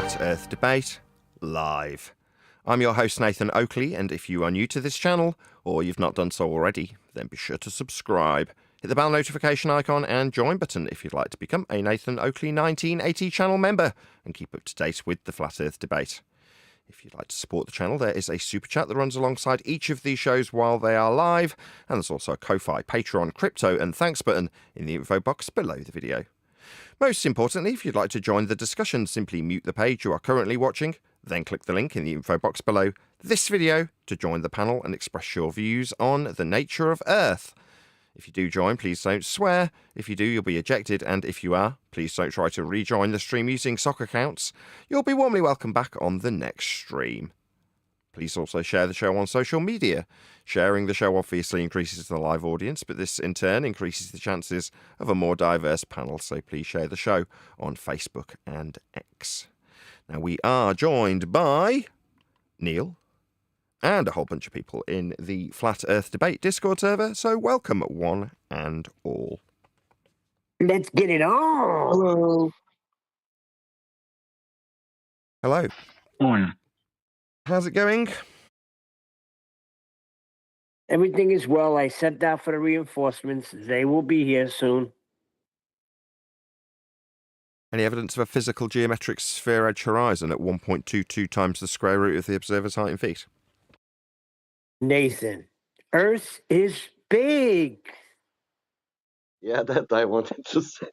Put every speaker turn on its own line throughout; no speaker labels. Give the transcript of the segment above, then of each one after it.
Flat Earth Debate live. I'm your host Nathan Oakley, and if you are new to this channel, or you've not done so already, then be sure to subscribe. Hit the bell notification icon and join button if you'd like to become a Nathan Oakley 1980 channel member and keep up to date with the Flat Earth Debate. If you'd like to support the channel, there is a super chat that runs alongside each of these shows while they are live, and there's also a Ko-Fi, Patreon, crypto and thanks button in the info box below the video. Most importantly, if you'd like to join the discussion, simply mute the page you are currently watching, then click the link in the info box below this video to join the panel and express your views on the nature of Earth. If you do join, please don't swear. If you do, you'll be ejected, and if you are, please don't try to rejoin the stream using sock accounts. You'll be warmly welcome back on the next stream. Please also share the show on social media. Sharing the show obviously increases the live audience, but this in turn increases the chances of a more diverse panel, so please share the show on Facebook and X. Now, we are joined by Neil and a whole bunch of people in the Flat Earth Debate Discord server, so welcome one and all.
Let's get it on.
Hello.
Hello.
Morning.
How's it going?
Everything is well. I sent out for the reinforcements. They will be here soon.
Any evidence of a physical geometric sphere edge horizon at 1.22 times the square root of the observer's height in feet?
Nathan, Earth is big.
Yeah, that I wanted to say.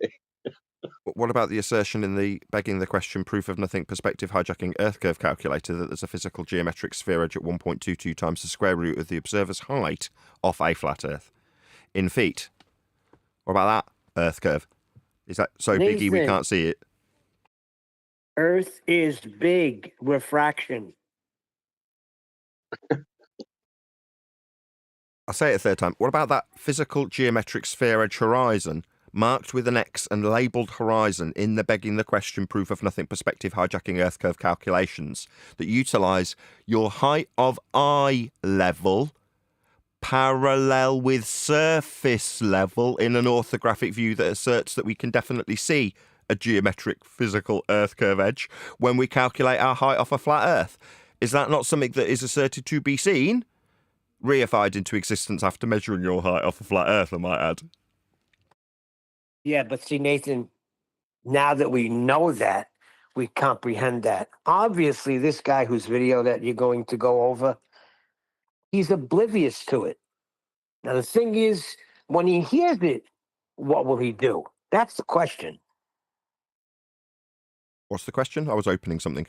What about the assertion in the begging the question proof of nothing perspective hijacking Earth curve calculator that there's a physical geometric sphere edge at 1.22 times the square root of the observer's height off a flat Earth in feet? What about that Earth curve? Is that so
Nathan,
biggy we can't see it?
Earth is big. Refraction.
I'll say it a third time. What about that physical geometric sphere edge horizon marked with an X and labelled horizon in the begging the question proof of nothing perspective hijacking Earth curve calculations that utilise your height of eye level parallel with surface level in an orthographic view that asserts that we can definitely see a geometric physical Earth curve edge when we calculate our height off a flat Earth? Is that not something that is asserted to be seen? Reified into existence after measuring your height off a flat Earth, I might add.
Yeah, but see, Nathan, now that we know that, we comprehend that. Obviously, this guy whose video that you're going to go over, he's oblivious to it. Now, the thing is, when he hears it, what will he do? That's the question.
What's the question? I was opening something.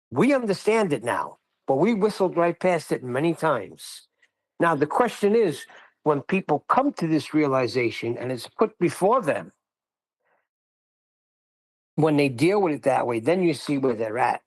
We understand it now, but we whistled right past it many times. Now, the question is, when people come to this realization and it's put before them, when they deal with it that way, then you see where they're at.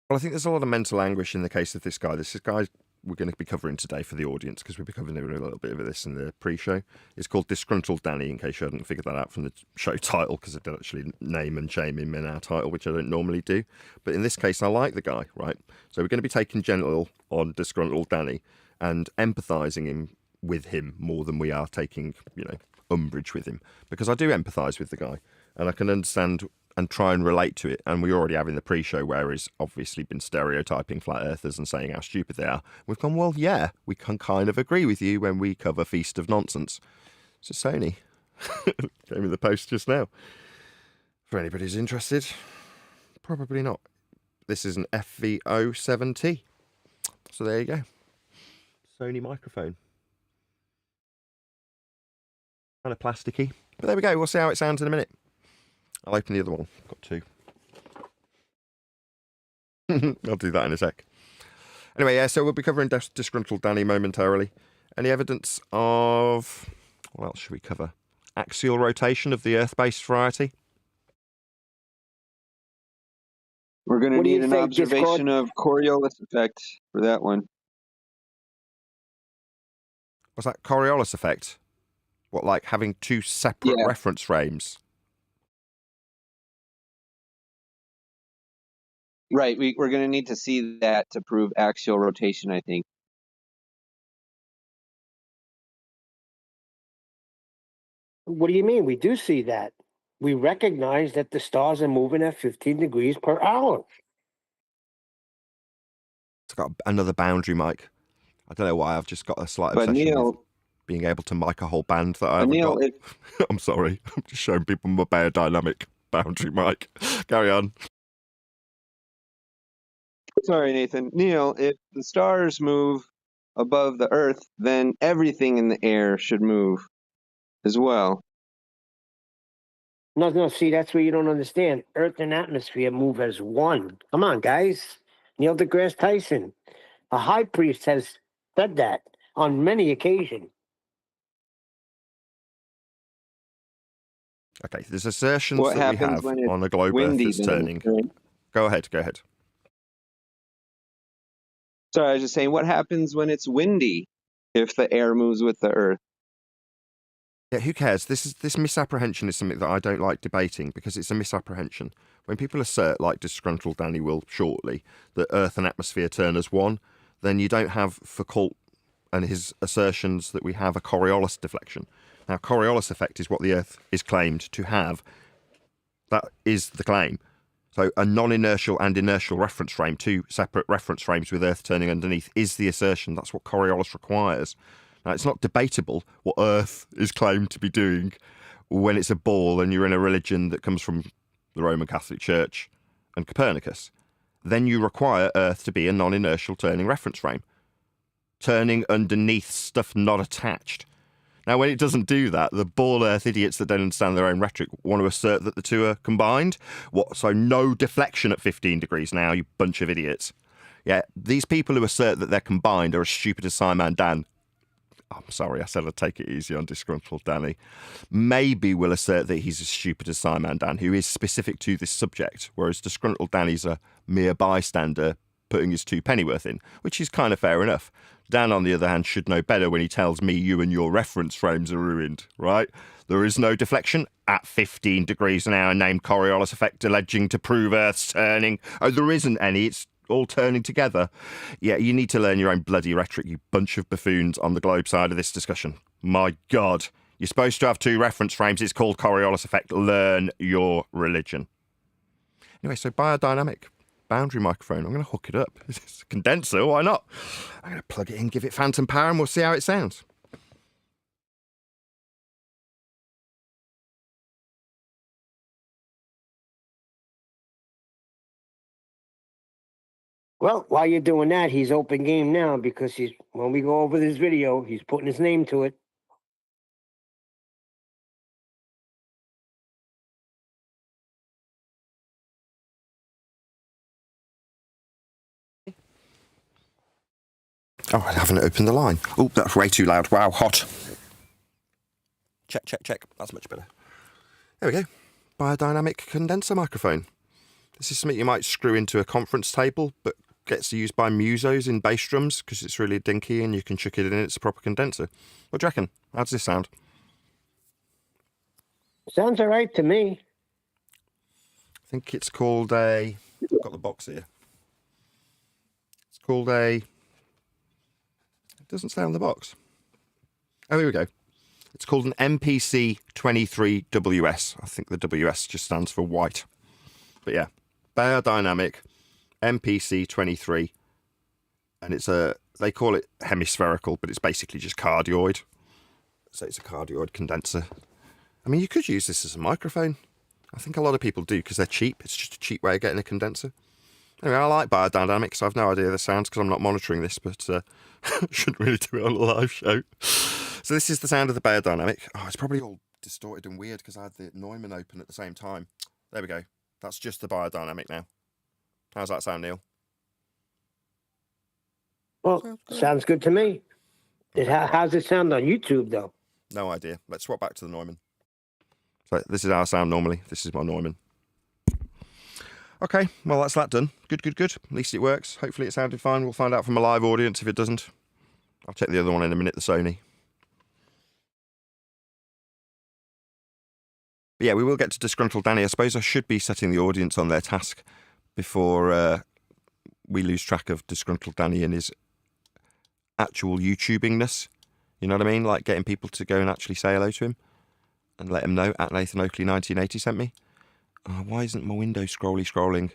Well, I think there's a lot of mental anguish in the case of this guy. This guy we're going to be covering today for the audience, because we'll be covering a little bit of this in the pre-show. It's called Disgruntled Danny, in case you hadn't figured that out from the show title, because I don't actually name and shame him in our title, which I don't normally do. But in this case, I like the guy, right? So we're going to be taking gentle on Disgruntled Danny and empathising with him more than we are taking, umbrage with him, because I do empathise with the guy and I can understand and try and relate to it. And we already have in the pre-show where he's obviously been stereotyping flat earthers and saying how stupid they are. We've gone, well, yeah, we can kind of agree with you when we cover Feast of Nonsense. So Sony gave me the post just now. For anybody who's interested, probably not. This is an FV07T. So there you go. Sony microphone. Kind of plasticky. But there we go. We'll see how it sounds in a minute. I'll open the other one. Got two. I'll do that in a sec. Anyway, yeah, so we'll be covering Disgruntled Danny momentarily. Any evidence of... what else should we cover? Axial rotation of the Earth-based variety?
We're going to need an observation of Coriolis effect for that one.
What's that? Coriolis effect? What, like having two separate reference frames?
Right, we're going to need to see that to prove axial rotation, I think.
What do you mean? We do see that. we recognize that the stars are moving at 15 degrees per hour.
It's got another boundary mic. I don't know why. I've just got a slight
But
obsession with
Neil,
being able to mic a whole band that I
but
haven't
Neil,
got.
if,
I'm sorry. I'm just showing people my biodynamic boundary mic. Carry on.
sorry, Nathan. Neil, if the stars move above the Earth, then everything in the air should move as well.
No, see, that's where you don't understand. Earth and atmosphere move as one. Come on, guys. Neil deGrasse Tyson, a high priest, has said that on many occasions.
Okay, there's assertions
What
that we
happens
have
when it's
on a globe Earth
windy
that's
then?
turning.
Right?
Go ahead.
Sorry, I was just saying, what happens when it's windy if the air moves with the Earth?
Yeah, who cares? This misapprehension is something that I don't like debating because it's a misapprehension. When people assert, like Disgruntled Danny will shortly, that Earth and atmosphere turn as one, then you don't have Foucault and his assertions that we have a Coriolis deflection. Now, Coriolis effect is what the Earth is claimed to have. That is the claim. So a non-inertial and inertial reference frame, two separate reference frames with Earth turning underneath, is the assertion. That's what Coriolis requires. Now, it's not debatable what Earth is claimed to be doing when it's a ball and you're in a religion that comes from the Roman Catholic Church and Copernicus. Then you require Earth to be a non-inertial turning reference frame, turning underneath stuff not attached. Now, when it doesn't do that, the ball Earth idiots that don't understand their own rhetoric want to assert that the two are combined. What? So no deflection at 15 degrees now, you bunch of idiots. Yeah, these people who assert that they're combined are as stupid as Simon Dan. I'm sorry, I said I'd take it easy on Disgruntled Danny. Maybe we'll assert that he's as stupid as Simon Dan, who is specific to this subject, whereas Disgruntled Danny's a mere bystander putting his two pennyworth in, which is kind of fair enough. Dan, on the other hand, should know better when he tells me you and your reference frames are ruined, right? There is no deflection at 15 degrees an hour named Coriolis effect alleging to prove Earth's turning. Oh, there isn't any. It's all turning together. Yeah, you need to learn your own bloody rhetoric, you bunch of buffoons on the globe side of this discussion. My God. You're supposed to have two reference frames. It's called Coriolis effect. Learn your religion. Anyway, so biodynamic boundary microphone. I'm going to hook it up. It's a condenser. Why not? I'm going to plug it in, give it phantom power, and we'll see how it sounds.
Well, while you're doing that, he's open game now because when we go over this video, he's putting his name to it.
Oh, I haven't opened the line. Oh, that's way too loud. Wow, hot. Check. That's much better. There we go. Biodynamic condenser microphone. This is something you might screw into a conference table, but gets used by musos in bass drums because it's really dinky and you can chuck it in. It's a proper condenser. What do you reckon? How does this sound?
Sounds all right to me.
I think it's called a... I've got the box here. It's called a... It doesn't say on the box. Oh, here we go. It's called an MPC 23WS. I think the WS just stands for white. But yeah, biodynamic MPC 23. And it's they call it hemispherical, but it's basically just cardioid. So it's a cardioid condenser. I mean, you could use this as a microphone. I think a lot of people do because they're cheap. It's just a cheap way of getting a condenser. Anyway, I like biodynamics. I have no idea the sounds because I'm not monitoring this, but shouldn't really do it on a live show. So this is the sound of the biodynamic. Oh, it's probably all distorted and weird because I had the Neumann open at the same time. There we go. That's just the biodynamic now. How's that sound, Neil?
Well, sounds good to me. How's it sound on YouTube, though?
No idea. Let's swap back to the Neumann. So this is our sound normally. This is my Neumann. Okay, well, that's that done. Good. At least it works. Hopefully it sounded fine. We'll find out from a live audience if it doesn't. I'll check the other one in a minute, the Sony. But yeah, we will get to Disgruntled Danny. I suppose I should be setting the audience on their task before we lose track of Disgruntled Danny and his actual YouTubingness. You know what I mean? Like getting people to go and actually say hello to him. and let him know at Nathan Oakley 1980 sent me. Oh, why isn't my window scrolling?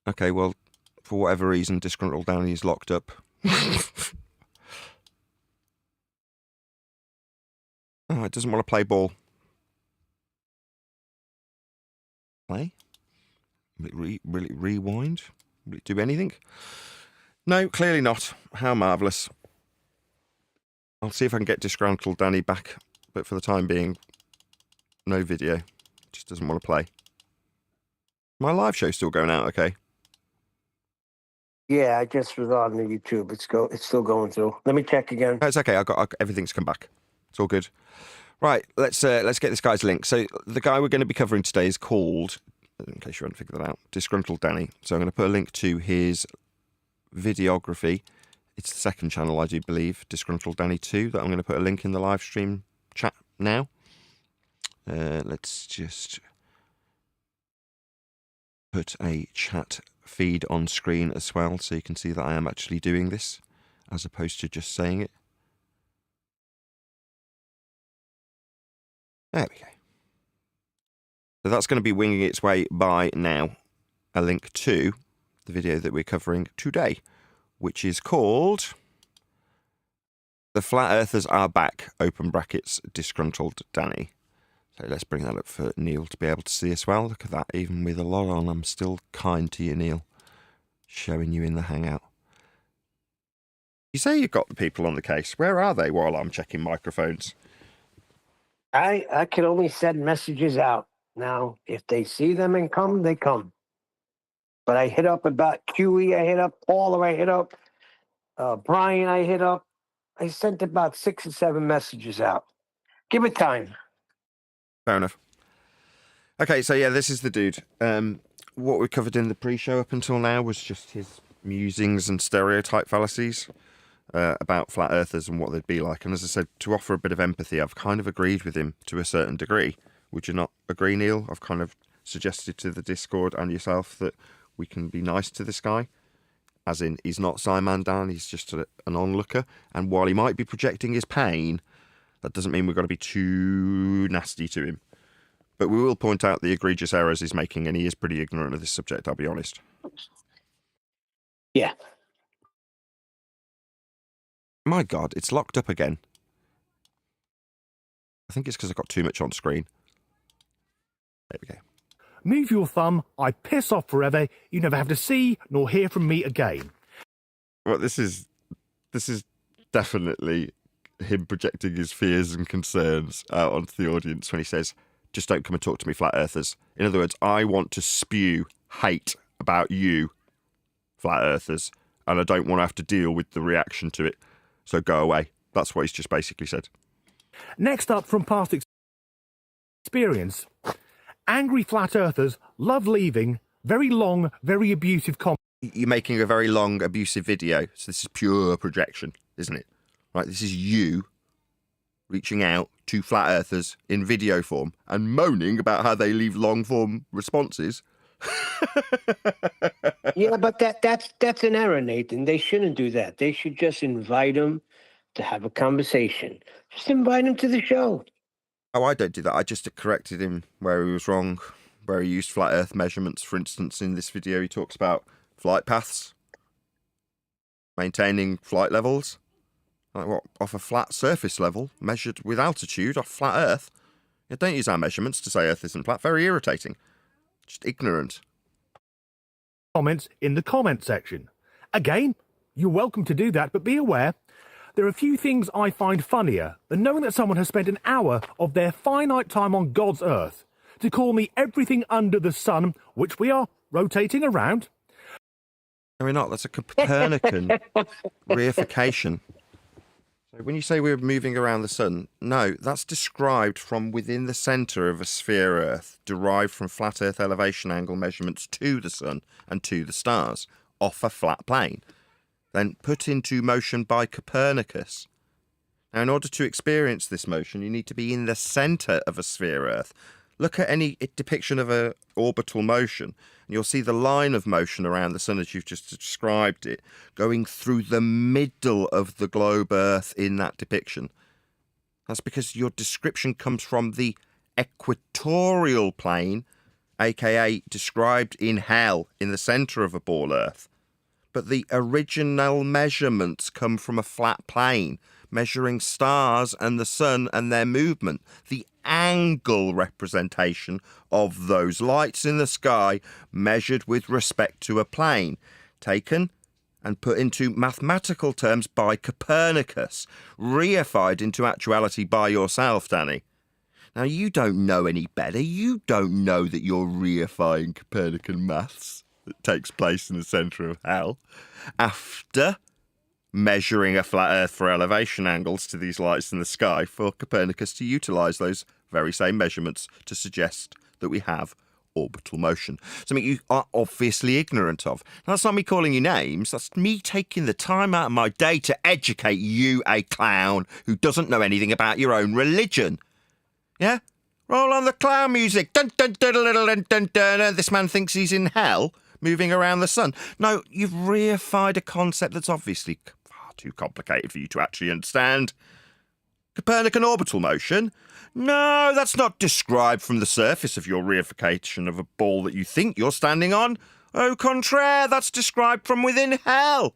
Okay, well, for whatever reason, Disgruntled Danny is locked up. Oh, it doesn't want to play ball. Play? Will it rewind? Will it do anything? No, clearly not. How marvellous. I'll see if I can get Disgruntled Danny back, but for the time being, no video. Just doesn't want to play. My live show's still going out, okay?
Yeah, I just was on the YouTube. It's still going through. Let me check again.
No, it's okay. I got everything's come back. It's all good. Right, let's get this guy's link. So the guy we're going to be covering today is called, in case you haven't figured that out, Disgruntled Danny. So I'm going to put a link to his videography. It's the second channel, I do believe, Disgruntled Danny 2, that I'm going to put a link in the live stream chat now. Let's just put a chat feed on screen as well, so you can see that I am actually doing this, as opposed to just saying it. There we go. So that's going to be winging its way by now. A link to the video that we're covering today, which is called The Flat Earthers Are Back, open brackets, Disgruntled Danny. So let's bring that up for Neil to be able to see as well. Look at that, even with a lot on, I'm still kind to you, Neil. Showing you in the Hangout. You say you've got the people on the case. Where are they while I'm checking microphones?
I can only send messages out. Now, if they see them and come, they come. But I hit up about QE, I hit up Paula, I hit up Brian, I hit up. I sent about 6 or 7 messages out. Give it time.
Fair enough. Okay, so yeah, this is the dude. What we covered in the pre-show up until now was just his musings and stereotype fallacies about flat earthers and what they'd be like. And as I said, to offer a bit of empathy, I've kind of agreed with him to a certain degree. Would you not agree, Neil? I've kind of suggested to the Discord and yourself that we can be nice to this guy. As in, he's not Simon Dan, he's just an onlooker. And while he might be projecting his pain, that doesn't mean we've got to be too nasty to him. But we will point out the egregious errors he's making, and he is pretty ignorant of this subject, I'll be honest.
Yeah.
My God, it's locked up again. I think it's because I've got too much on screen. There we go.
Move your thumb, I piss off forever, you never have to see nor hear from me again.
Well, this is definitely him projecting his fears and concerns out onto the audience when he says, just don't come and talk to me, flat earthers. In other words, I want to spew hate about you, flat earthers, and I don't want to have to deal with the reaction to it. So go away. That's what he's just basically said.
Next up, from past experience, angry flat earthers love leaving very long, very abusive comments.
You're making a very long, abusive video, so this is pure projection, isn't it? Right, this is you reaching out to flat earthers in video form and moaning about how they leave long form responses.
Yeah, but that's an error, Nathan. They shouldn't do that. They should just invite him to have a conversation. Just invite him to the show.
Oh, I don't do that. I just corrected him where he was wrong, where he used flat earth measurements. For instance, in this video, he talks about flight paths, maintaining flight levels. Like what? Off a flat surface level, measured with altitude off flat Earth. Yeah, don't use our measurements to say Earth isn't flat. Very irritating. Just ignorant.
Comments in the comment section. Again, you're welcome to do that, but be aware, there are a few things I find funnier than knowing that someone has spent an hour of their finite time on God's earth to call me everything under the sun, which we are rotating around.
No, we're not. That's a Copernican reification. So when you say we're moving around the sun, no, that's described from within the centre of a sphere Earth, derived from flat Earth elevation angle measurements to the sun and to the stars, off a flat plane, then put into motion by Copernicus. Now, in order to experience this motion, you need to be in the centre of a sphere Earth. Look at any depiction of an orbital motion, and you'll see the line of motion around the sun as you've just described it, going through the middle of the globe Earth in that depiction. That's because your description comes from the equatorial plane, aka described in hell, in the centre of a ball Earth. But the original measurements come from a flat plane, measuring stars and the sun and their movement. The angle representation of those lights in the sky measured with respect to a plane, taken and put into mathematical terms by Copernicus, reified into actuality by yourself, Danny. Now, you don't know any better. You don't know that you're reifying Copernican maths that takes place in the centre of hell after measuring a flat Earth for elevation angles to these lights in the sky for Copernicus to utilise those very same measurements to suggest that we have orbital motion. Something you are obviously ignorant of. Now, that's not me calling you names. That's me taking the time out of my day to educate you, a clown who doesn't know anything about your own religion. Yeah? Roll on the clown music. Dun, dun, dun, dun, dun, dun, dun. This man thinks he's in hell, moving around the sun. No, you've reified a concept that's obviously far too complicated for you to actually understand. Copernican orbital motion? No, that's not described from the surface of your reification of a ball that you think you're standing on. Au contraire, that's described from within hell.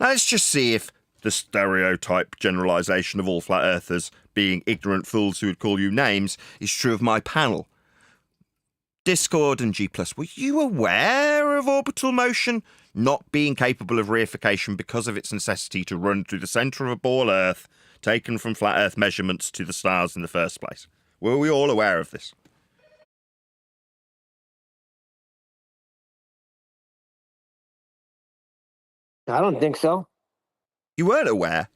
Now, let's just see if the stereotype generalisation of all flat earthers being ignorant fools who would call you names is true of my panel. Discord and G+, were you aware of orbital motion not being capable of reification because of its necessity to run through the centre of a ball Earth, taken from flat Earth measurements to the stars in the first place? Were we all aware of this?
I don't think so.
You weren't aware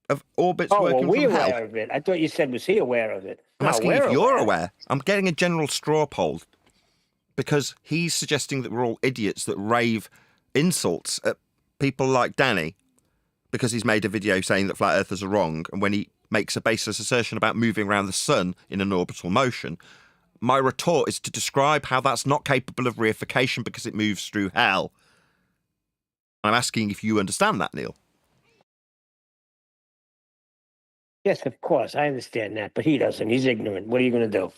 of orbits
Oh,
working
were we
from hell?
aware of it? I thought you said, was he aware of it?
I'm
No,
asking
we're
if you're aware. I'm getting a general straw poll because he's suggesting that we're all idiots that rave insults at people like Danny because he's made a video saying that flat earthers are wrong, and when he makes a baseless assertion about moving around the sun in an orbital motion, my retort is to describe how that's not capable of reification because it moves through hell. I'm asking if you understand that, Neil.
Yes, of course. I understand that, but he doesn't. He's ignorant. What are you going to do?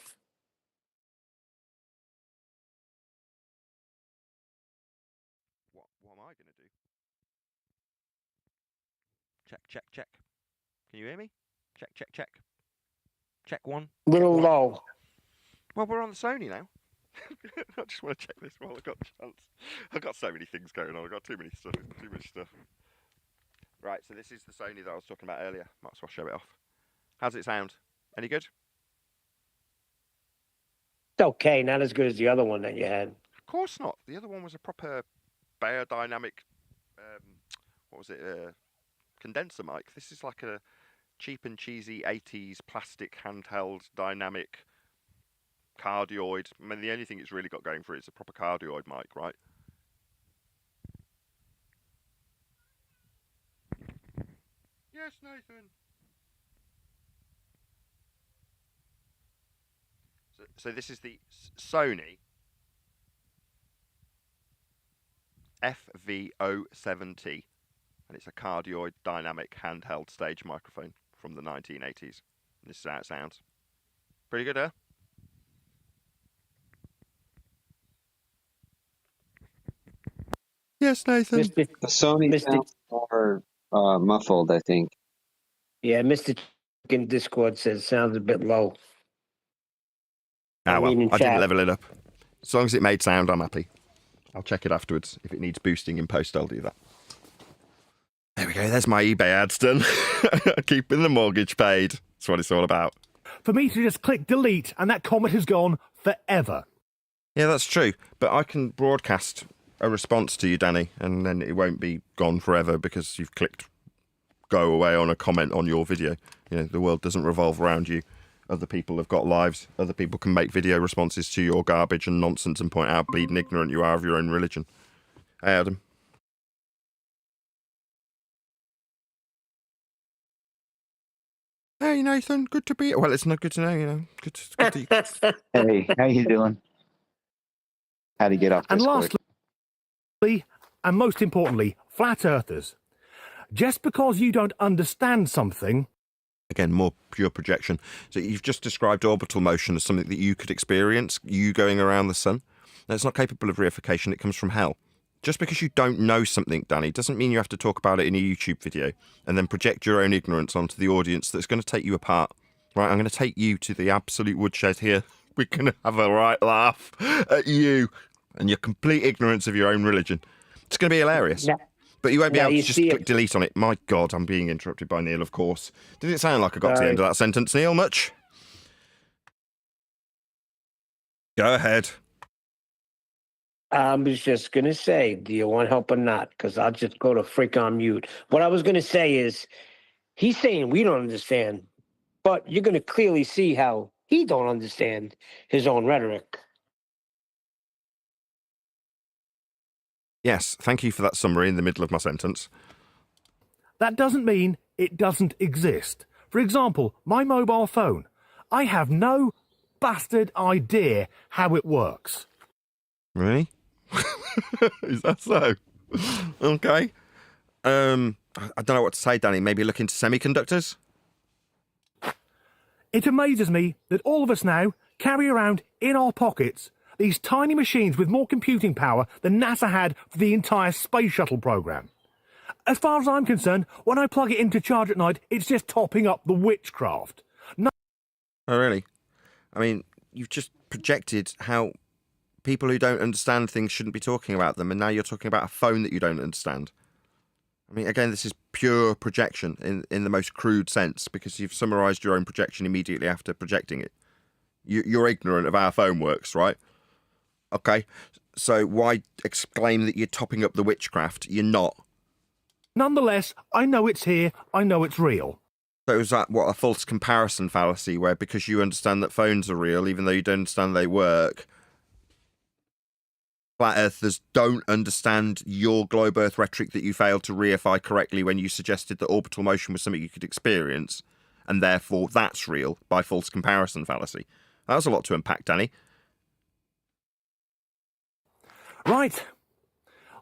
What am I going to do? Check, check. Can you hear me? Check. Check one.
Little
Check one.
low.
Well, we're on the Sony now. I just want to check this while I've got the chance. I've got so many things going on. I've got too much stuff. Right, so this is the Sony that I was talking about earlier. Might as well show it off. How's it sound? Any good?
It's okay. Not as good as the other one that you had.
Of course not. The other one was a proper biodynamic, condenser mic. This is like a cheap and cheesy 80s plastic handheld dynamic cardioid. I mean, the only thing it's really got going for it is a proper cardioid mic, right? Yes, Nathan. So this is the Sony FV07T, and it's a cardioid dynamic handheld stage microphone from the 1980s. This is how it sounds. Pretty good, huh? Yes, Nathan.
The Sony sounds more muffled, I think.
Yeah, Mr. in Discord says sounds a bit low.
Ah, well,
in
I didn't
chat.
level it up. As long as it made sound, I'm happy. I'll check it afterwards. If it needs boosting in post, I'll do that. There we go. There's my eBay ads done. Keeping the mortgage paid. That's what it's all about.
For me to just click delete and that comment has gone forever.
Yeah, that's true. But I can broadcast a response to you, Danny, and then it won't be gone forever because you've clicked go away on a comment on your video. You know, the world doesn't revolve around you. Other people have got lives. Other people can make video responses to your garbage and nonsense and point out how bleeding ignorant you are of your own religion. Hey, Adam. Hey, Nathan. Good to be... Well, it's not good to know, you know. Good to...
Hey, how you doing? How to get off
And
Discord?
lastly, and most importantly, flat earthers. Just because you don't understand something
Again, more pure projection. So you've just described orbital motion as something that you could experience, you going around the sun. Now, it's not capable of reification. It comes from hell. Just because you don't know something, Danny, doesn't mean you have to talk about it in a YouTube video and then project your own ignorance onto the audience that's going to take you apart. Right, I'm going to take you to the absolute woodshed here. We're going to have a right laugh at you and your complete ignorance of your own religion. It's going to be hilarious.
Yeah.
But you won't be
Now
able to
you
just
see
click
it-
delete on it. My God, I'm being interrupted by Neil, of course. Did it sound like I got to the end of that sentence, Neil, much? Go ahead.
I was just going to say, do you want help or not? Because I'll just go to freak on mute. What I was going to say is, he's saying we don't understand, but you're going to clearly see how he don't understand his own rhetoric.
Yes, thank you for that summary in the middle of my sentence.
That doesn't mean it doesn't exist. For example, my mobile phone. I have no bastard idea how it works.
Really? Is that so? Okay. I don't know what to say, Danny. Maybe look into semiconductors?
It amazes me that all of us now carry around in our pockets these tiny machines with more computing power than NASA had for the entire space shuttle program. As far as I'm concerned, when I plug it in to charge at night, it's just topping up the witchcraft. No,
Oh, really? I mean, you've just projected how people who don't understand things shouldn't be talking about them, and now you're talking about a phone that you don't understand. I mean, again, this is pure projection in the most crude sense, because you've summarised your own projection immediately after projecting it. You're ignorant of how a phone works, right? Okay, so why exclaim that you're topping up the witchcraft? You're not.
nonetheless, I know it's here, I know it's real.
So is that, what, a false comparison fallacy, where because you understand that phones are real, even though you don't understand they work, flat earthers don't understand your globe earth rhetoric that you failed to reify correctly when you suggested that orbital motion was something you could experience, and therefore that's real by false comparison fallacy? That was a lot to unpack, Danny.
Right,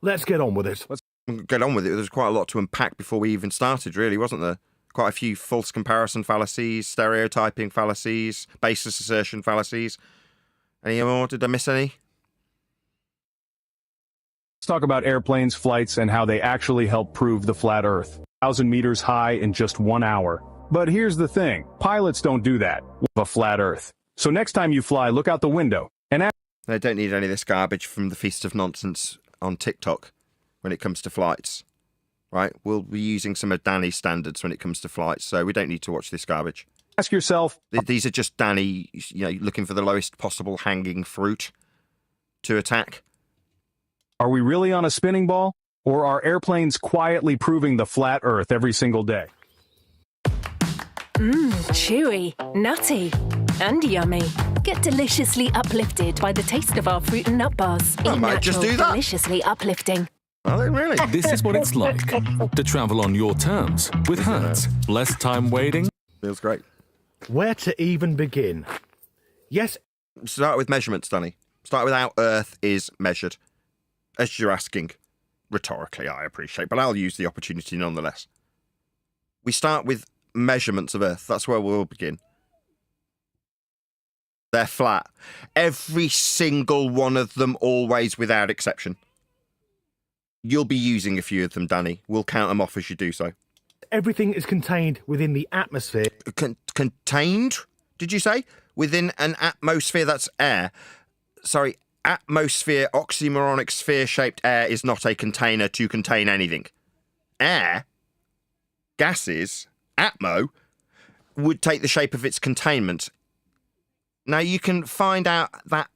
let's get on with it.
Let's get on with it. There's quite a lot to unpack before we even started, really, wasn't there? Quite a few false comparison fallacies, stereotyping fallacies, basis assertion fallacies. Any more? Did I miss any?
Let's talk about airplanes, flights, and how they actually help prove the flat Earth. 1,000 meters high in just 1 hour. But here's the thing, pilots don't do that with a flat Earth. So next time you fly, look out the window and ask.
They don't need any of this garbage from the Feast of Nonsense on TikTok when it comes to flights, right? We'll be using some of Danny's standards when it comes to flights, so we don't need to watch this garbage.
Ask yourself,
These are just Danny, looking for the lowest possible hanging fruit to attack.
are we really on a spinning ball? Or are airplanes quietly proving the flat Earth every single day?
Chewy, nutty, and yummy. Get deliciously uplifted by the taste of our fruit and nut bars.
I
Eat
might just
natural,
do that.
deliciously uplifting.
Are they really?
This is what it's like to travel on your terms with Hertz. Less time waiting.
Feels great.
Where to even begin? Yes,
Start with measurements, Danny. Start with how Earth is measured. As you're asking. Rhetorically, I appreciate, but I'll use the opportunity nonetheless. We start with measurements of Earth. That's where we'll begin. They're flat. Every single one of them, always without exception. You'll be using a few of them, Danny. We'll count them off as you do so.
everything is contained within the atmosphere.
Contained, did you say? Within an atmosphere, that's air. Sorry, atmosphere, oxymoronic sphere-shaped air is not a container to contain anything. Air, gases, atmo, would take the shape of its containment. Now, you can find out that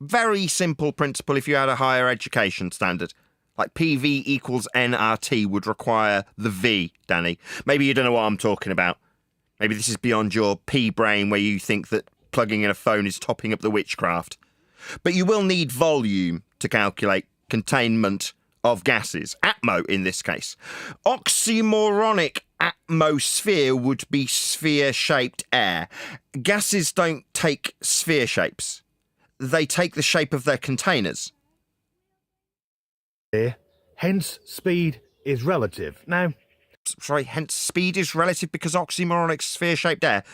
very simple principle if you had a higher education standard. Like PV equals nRT would require the V, Danny. Maybe you don't know what I'm talking about. Maybe this is beyond your P brain where you think that plugging in a phone is topping up the witchcraft. But you will need volume to calculate containment of gases. Atmo in this case. Oxymoronic atmosphere would be sphere-shaped air. Gases don't take sphere shapes. They take the shape of their containers.
Hence, speed is relative. Now,
Sorry, hence speed is relative because oxymoronic sphere-shaped air.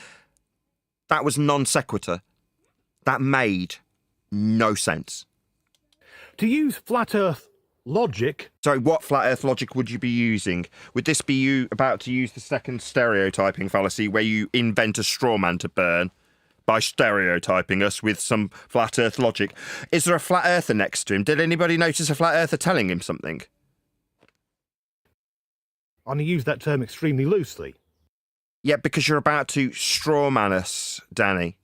That was non sequitur. That made no sense.
To use flat Earth logic...
Sorry, what flat Earth logic would you be using? Would this be you about to use the second stereotyping fallacy where you invent a straw man to burn by stereotyping us with some flat Earth logic? Is there a flat earther next to him? Did anybody notice a flat earther telling him something?
I only use that term extremely loosely.
Yeah, because you're about to straw man us, Danny.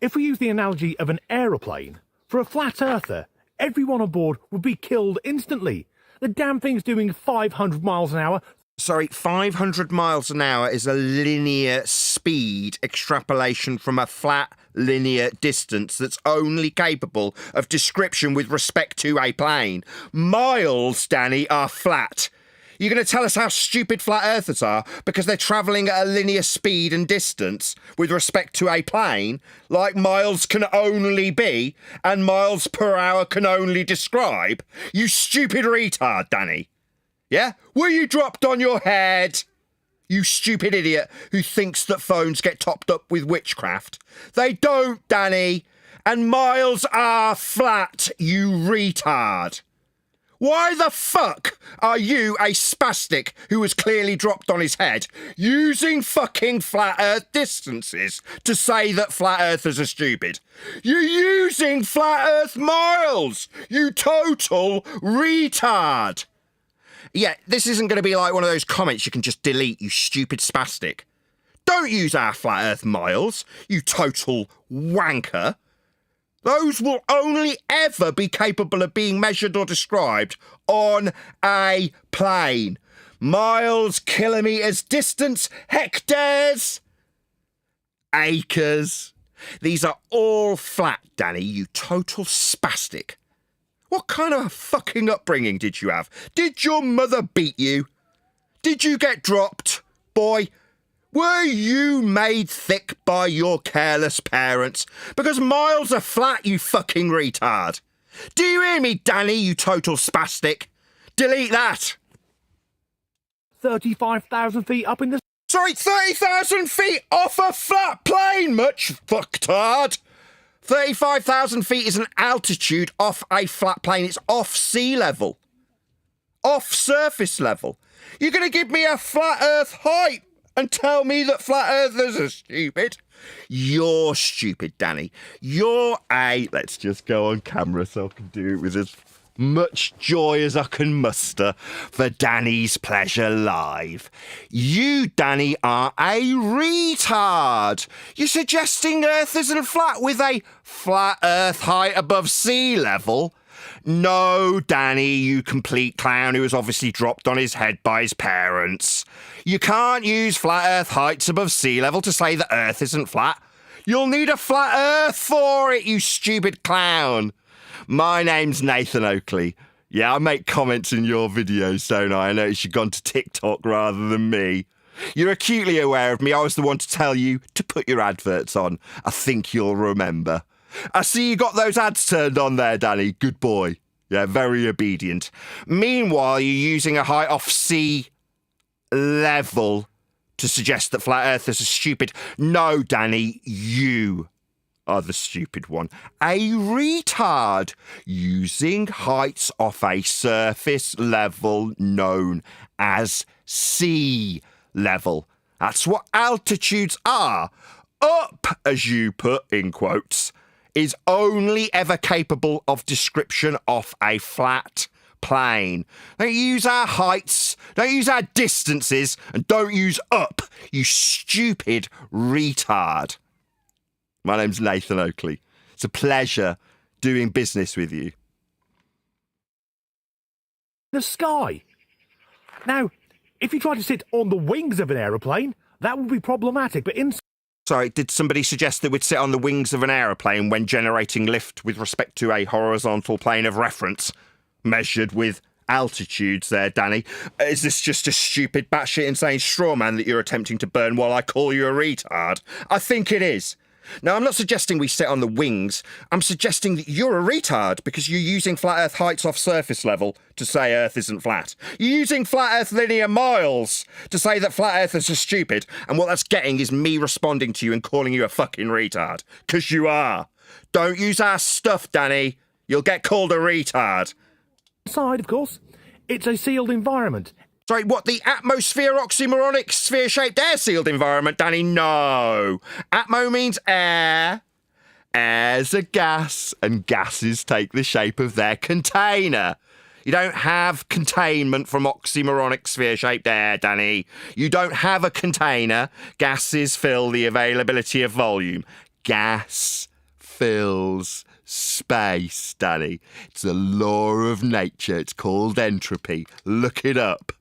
If we use the analogy of an aeroplane, for a flat earther, everyone on board would be killed instantly. The damn thing's doing 500 miles an hour.
Sorry, 500 miles an hour is a linear speed extrapolation from a flat linear distance that's only capable of description with respect to a plane. Miles, Danny, are flat. You're going to tell us how stupid flat earthers are because they're travelling at a linear speed and distance with respect to a plane, like miles can only be and miles per hour can only describe? You stupid retard, Danny. Yeah? Were you dropped on your head? You stupid idiot who thinks that phones get topped up with witchcraft. They don't, Danny. And miles are flat, you retard. Why the fuck are you, a spastic who was clearly dropped on his head, using fucking flat earth distances to say that flat earthers are stupid? You're using flat earth miles, you total retard. Yeah, this isn't going to be like one of those comments you can just delete, you stupid spastic. Don't use our flat earth miles, you total wanker. Those will only ever be capable of being measured or described on a plane. Miles, kilometres, distance, hectares, acres. These are all flat, Danny, you total spastic. What kind of a fucking upbringing did you have? Did your mother beat you? Did you get dropped, boy? Were you made thick by your careless parents? Because miles are flat, you fucking retard. Do you hear me, Danny, you total spastic? Delete that.
35,000 feet up in the...
Sorry, 30,000 feet off a flat plane, much fucktard. 35,000 feet is an altitude off a flat plane. It's off sea level. Off surface level. You're going to give me a flat earth height and tell me that flat earthers are stupid? You're stupid, Danny. You're a... Let's just go on camera so I can do it with as much joy as I can muster for Danny's pleasure live. You, Danny, are a retard. You're suggesting Earth isn't flat with a flat Earth height above sea level? No, Danny, you complete clown who was obviously dropped on his head by his parents. You can't use flat Earth heights above sea level to say that Earth isn't flat. You'll need a flat Earth for it, you stupid clown. My name's Nathan Oakley. Yeah, I make comments in your videos, don't I? I notice you've gone to TikTok rather than me. You're acutely aware of me. I was the one to tell you to put your adverts on. I think you'll remember. I see you got those ads turned on there, Danny. Good boy. Yeah, very obedient. Meanwhile, you're using a height off sea level to suggest that flat earthers are stupid. No, Danny, you are the stupid one. A retard using heights off a surface level known as sea level. That's what altitudes are. Up, as you put in quotes, is only ever capable of description off a flat plane. Don't use our heights, don't use our distances, and don't use up, you stupid retard. My name's Nathan Oakley. It's a pleasure doing business with you.
The sky. Now, if you try to sit on the wings of an aeroplane, that would be problematic, but in...
Sorry, did somebody suggest that we'd sit on the wings of an aeroplane when generating lift with respect to a horizontal plane of reference, measured with altitudes there, Danny? Is this just a stupid batshit insane straw man that you're attempting to burn while I call you a retard? I think it is. Now, I'm not suggesting we sit on the wings. I'm suggesting that you're a retard because you're using flat Earth heights off surface level to say Earth isn't flat. You're using flat Earth linear miles to say that flat Earthers are stupid, and what that's getting is me responding to you and calling you a fucking retard. Because you are. Don't use our stuff, Danny. You'll get called a retard.
Side, of course. It's a sealed environment.
Sorry, what, the atmosphere oxymoronic sphere-shaped air-sealed environment, Danny? No. Atmo means air. Air's a gas, and gases take the shape of their container. You don't have containment from oxymoronic sphere-shaped air, Danny. You don't have a container. Gases fill the availability of volume. Gas fills space, Danny. It's a law of nature. It's called entropy. Look it up.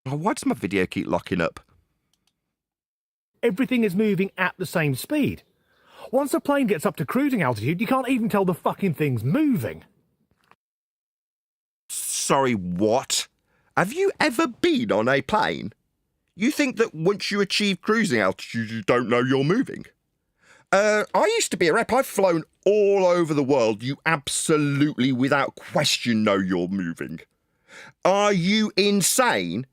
Oh, why does my video keep locking up?
Everything is moving at the same speed. Once a plane gets up to cruising altitude, you can't even tell the fucking thing's moving.
Sorry, what? Have you ever been on a plane? You think that once you achieve cruising altitude, you don't know you're moving? I used to be a rep. I've flown all over the world. You absolutely, without question, know you're moving. Are you insane?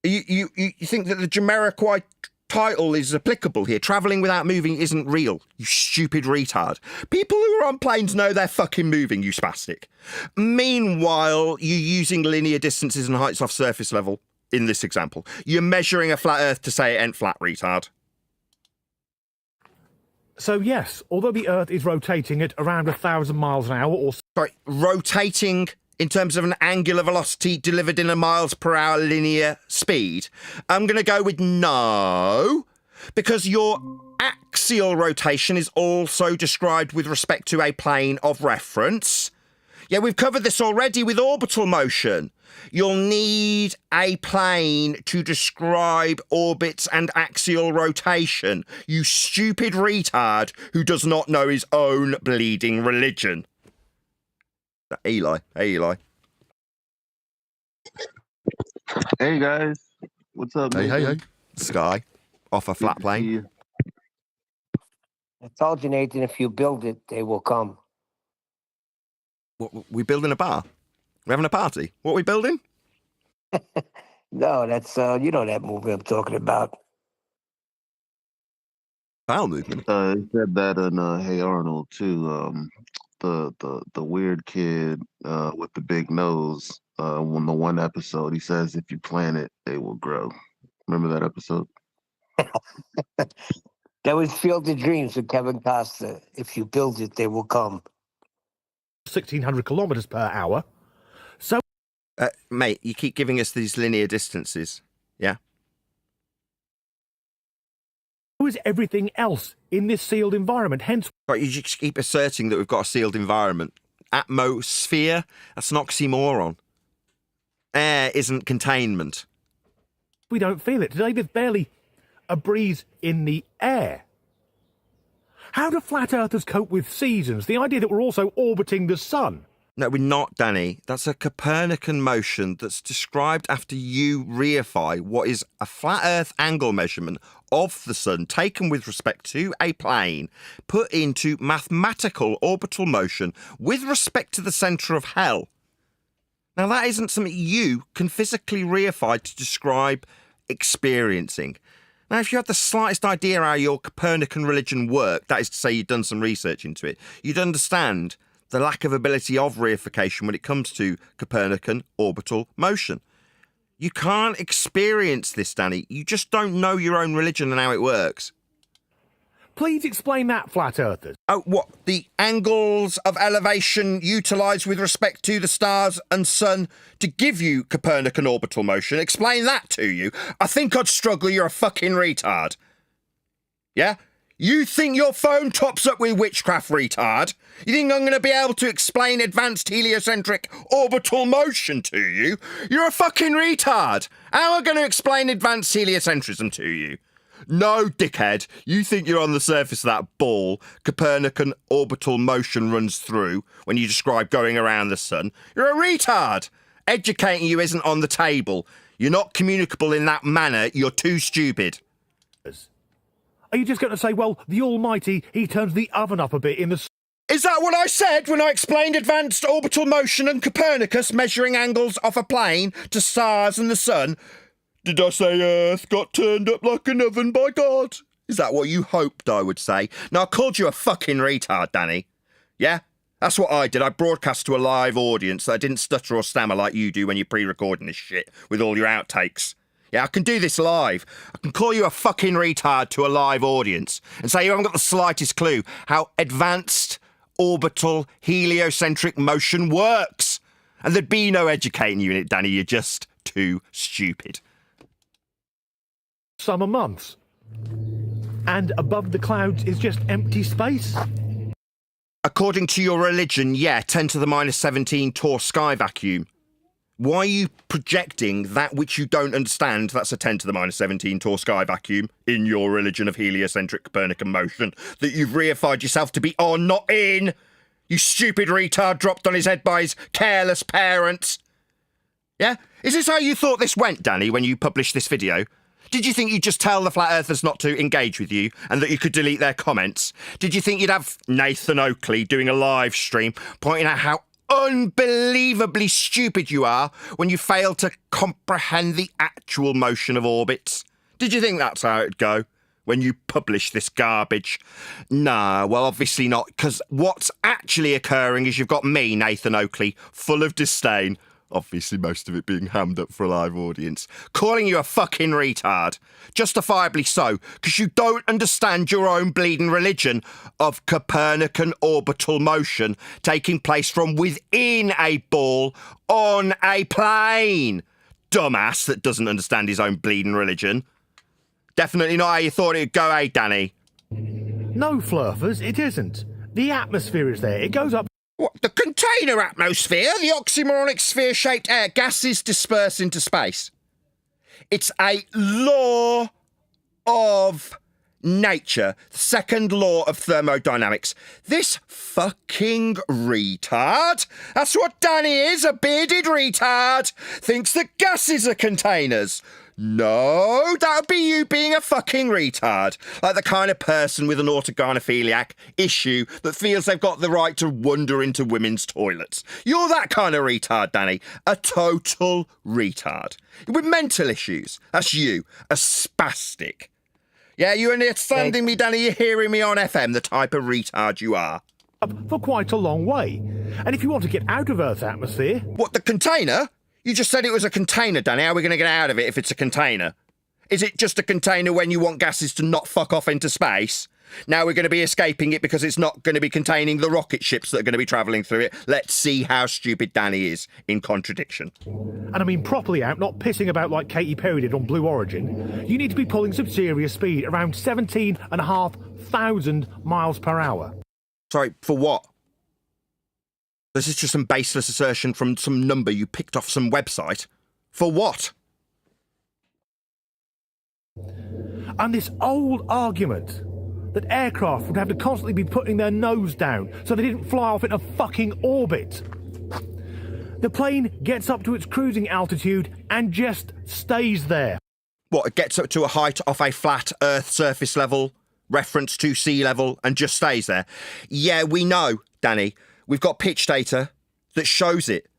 You think that the Jamiroquai title is applicable here? Travelling without moving isn't real, you stupid retard. People who are on planes know they're fucking moving, you spastic. Meanwhile, you're using linear distances and heights off surface level in this example. You're measuring a flat Earth to say it ain't flat, retard.
So yes, although the Earth is rotating at around 1,000 miles an hour or...
Sorry, rotating in terms of an angular velocity delivered in a miles per hour linear speed? I'm going to go with no, because your axial rotation is also described with respect to a plane of reference. Yeah, we've covered this already with orbital motion. You'll need a plane to describe orbits and axial rotation, you stupid retard who does not know his own bleeding religion. Eli. Hey, Eli.
Hey, guys. What's up,
Hey,
Nathan?
hey. Sky. Off a flat plane.
I told you, Nathan, if you build it, they will come.
What, we building a bar? We're having a party? What are we building?
No, that's, you know that movie I'm talking about.
Bowel movement.
He said that in Hey Arnold too. The weird kid with the big nose. On the one episode, he says, "If you plant it, they will grow." Remember that episode?
That was Field of Dreams with Kevin Costner. If you build it, they will come.
1,600 kilometers per hour. So...
mate, you keep giving us these linear distances, yeah?
So is everything else in this sealed environment, hence...
Right, you just keep asserting that we've got a sealed environment. Atmosphere? That's an oxymoron. Air isn't containment.
We don't feel it. Today there's barely a breeze in the air. How do flat earthers cope with seasons? The idea that we're also orbiting the sun.
No, we're not, Danny. That's a Copernican motion that's described after you reify what is a flat Earth angle measurement of the sun taken with respect to a plane, put into mathematical orbital motion with respect to the centre of hell. Now, that isn't something you can physically reify to describe experiencing. Now, if you had the slightest idea how your Copernican religion worked, that is to say you'd done some research into it, you'd understand the lack of ability of reification when it comes to Copernican orbital motion. You can't experience this, Danny. You just don't know your own religion and how it works.
Please explain that, flat earthers.
Oh, what? The angles of elevation utilised with respect to the stars and sun to give you Copernican orbital motion. Explain that to you. I think I'd struggle. You're a fucking retard. Yeah? You think your phone tops up with witchcraft, retard? You think I'm going to be able to explain advanced heliocentric orbital motion to you? You're a fucking retard. How am I going to explain advanced heliocentrism to you? No, dickhead. You think you're on the surface of that ball Copernican orbital motion runs through when you describe going around the sun. You're a retard. Educating you isn't on the table. You're not communicable in that manner. You're too stupid.
Are you just going to say, well, the Almighty, he turns the oven up a bit in the...
Is that what I said when I explained advanced orbital motion and Copernicus measuring angles off a plane to stars and the sun? Did I say Earth got turned up like an oven by God? Is that what you hoped I would say? Now, I called you a fucking retard, Danny. Yeah? That's what I did. I broadcast to a live audience so I didn't stutter or stammer like you do when you're pre-recording this shit with all your outtakes. Yeah, I can do this live. I can call you a fucking retard to a live audience and say you haven't got the slightest clue how advanced orbital heliocentric motion works. And there'd be no educating you in it, Danny. You're just too stupid.
Summer months. And above the clouds is just empty space?
According to your religion, yeah, 10 to the minus 17 Tor sky vacuum. Why are you projecting that which you don't understand, that's a 10 to the minus 17 Tor sky vacuum, in your religion of heliocentric Copernican motion, that you've reified yourself to be on, not in? You stupid retard dropped on his head by his careless parents. Yeah? Is this how you thought this went, Danny, when you published this video? Did you think you'd just tell the flat earthers not to engage with you and that you could delete their comments? Did you think you'd have Nathan Oakley doing a live stream pointing out how unbelievably stupid you are when you fail to comprehend the actual motion of orbits? Did you think that's how it'd go when you publish this garbage? Nah, well, obviously not, because what's actually occurring is you've got me, Nathan Oakley, full of disdain, obviously most of it being hammed up for a live audience, calling you a fucking retard. Justifiably so, because you don't understand your own bleeding religion of Copernican orbital motion taking place from within a ball on a plane. Dumbass that doesn't understand his own bleeding religion. Definitely not how you thought it'd go, eh, Danny?
No, Flurfers, it isn't. The atmosphere is there. It goes up...
What, the container atmosphere? The oxymoronic sphere-shaped air gases disperse into space. It's a law of nature, the second law of thermodynamics. This fucking retard, that's what Danny is, a bearded retard, thinks that gases are containers. No, that would be you being a fucking retard. Like the kind of person with an autogynephiliac issue that feels they've got the right to wander into women's toilets. You're that kind of retard, Danny. A total retard. With mental issues. That's you. A spastic. Yeah, you understanding me, Danny? You're hearing me on FM, the type of retard you are.
Up for quite a long way. And if you want to get out of Earth's atmosphere...
What, the container? You just said it was a container, Danny. How are we going to get out of it if it's a container? Is it just a container when you want gases to not fuck off into space? Now we're going to be escaping it because it's not going to be containing the rocket ships that are going to be travelling through it. Let's see how stupid Danny is in contradiction.
And I mean properly out, not pissing about like Katy Perry did on Blue Origin. You need to be pulling some serious speed, around 17,500 miles per hour.
Sorry, for what? This is just some baseless assertion from some number you picked off some website. For what?
And this old argument that aircraft would have to constantly be putting their nose down so they didn't fly off in a fucking orbit. The plane gets up to its cruising altitude and just stays there.
What, it gets up to a height off a flat Earth surface level, reference to sea level, and just stays there? Yeah, we know, Danny. We've got pitch data that shows it.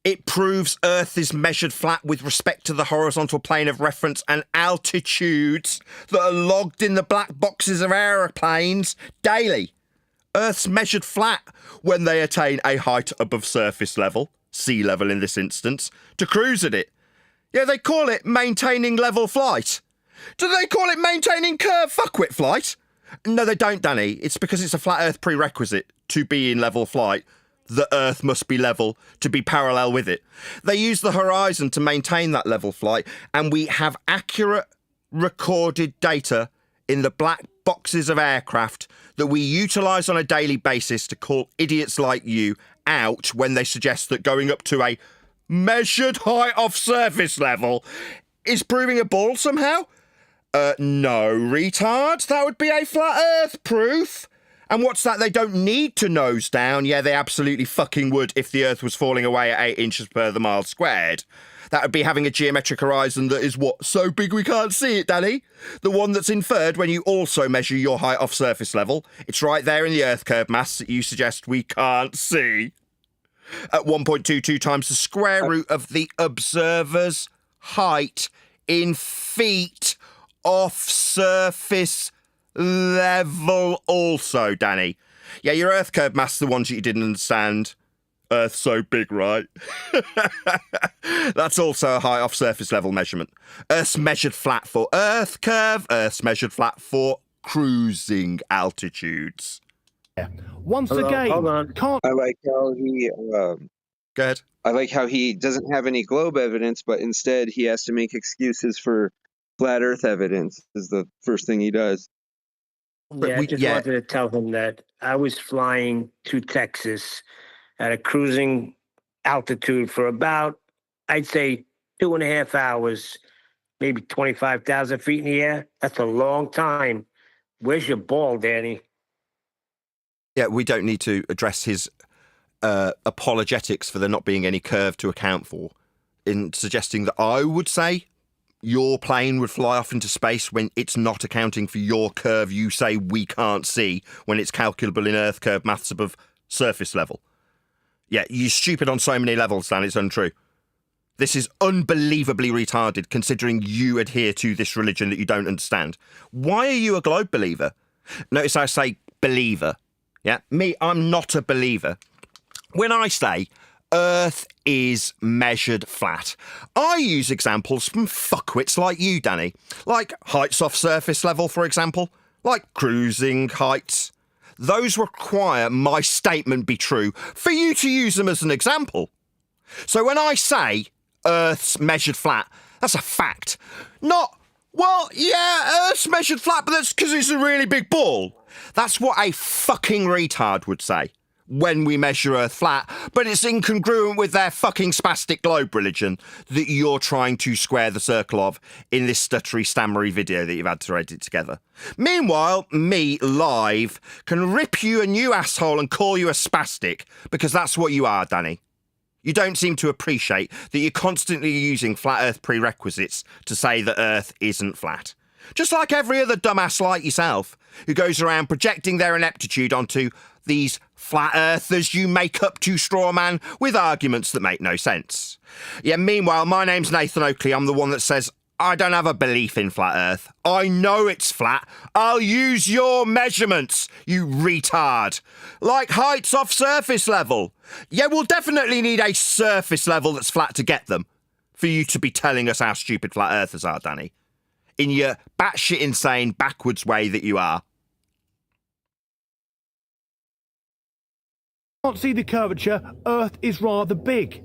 It proves Earth is measured flat with respect to the horizontal plane of reference and altitudes that are logged in the black boxes of aeroplanes daily. Earth's measured flat when they attain a height above surface level, sea level in this instance, to cruise at it. Yeah, they call it maintaining level flight. Do they call it maintaining curved fuckwit flight? No, they don't, Danny. It's because it's a flat Earth prerequisite to be in level flight. The Earth must be level to be parallel with it. They use the horizon to maintain that level flight, and we have accurate recorded data in the black boxes of aircraft that we utilise on a daily basis to call idiots like you out when they suggest that going up to a measured height of surface level is proving a ball somehow? No, retard. That would be a flat Earth proof. And what's that? They don't need to nose down. Yeah, they absolutely fucking would if the Earth was falling away at 8 inches per the mile squared. That would be having a geometric horizon that is what? So big we can't see it, Danny? The one that's inferred when you also measure your height off surface level. It's right there in the Earth curve mass that you suggest we can't see. At 1.22 times the square root of the observer's height in feet off surface level also, Danny. Yeah, your Earth curve mass, the ones that you didn't understand. Earth's so big, right? That's also a height off surface level measurement. Earth's measured flat for Earth curve. Earth's measured flat for cruising altitudes.
Once again,
hold on.
can't...
I like how he.
Go ahead.
I like how he doesn't have any globe evidence, but instead he has to make excuses for flat Earth evidence. Is the first thing he does.
Yeah, I just wanted to tell him that I was flying to Texas at a cruising altitude for about, I'd say, 2.5 hours, maybe 25,000 feet in the air. That's a long time. Where's your ball, Danny?
Yeah, we don't need to address his apologetics for there not being any curve to account for in suggesting that I would say your plane would fly off into space when it's not accounting for your curve you say we can't see when it's calculable in Earth curve maths above surface level. Yeah, you're stupid on so many levels, Dan, it's untrue. This is unbelievably retarded considering you adhere to this religion that you don't understand. Why are you a globe believer? Notice I say believer. Yeah, me, I'm not a believer. When I say Earth is measured flat, I use examples from fuckwits like you, Danny. Like heights off surface level, for example. Like cruising heights. Those require my statement be true for you to use them as an example. So when I say Earth's measured flat, that's a fact. Not, well, yeah, Earth's measured flat, but that's because it's a really big ball. That's what a fucking retard would say when we measure Earth flat, but it's incongruent with their fucking spastic globe religion that you're trying to square the circle of in this stuttery, stammery video that you've had to edit together. Meanwhile, me, live, can rip you a new asshole and call you a spastic, because that's what you are, Danny. You don't seem to appreciate that you're constantly using flat Earth prerequisites to say that Earth isn't flat. Just like every other dumbass like yourself, who goes around projecting their ineptitude onto these flat earthers you make up to straw man with arguments that make no sense. Yeah, meanwhile, my name's Nathan Oakley. I'm the one that says, I don't have a belief in flat Earth. I know it's flat. I'll use your measurements, you retard. Like heights off surface level. Yeah, we'll definitely need a surface level that's flat to get them, for you to be telling us how stupid flat earthers are, Danny. In your batshit insane, backwards way that you are.
Can't see the curvature. Earth is rather big.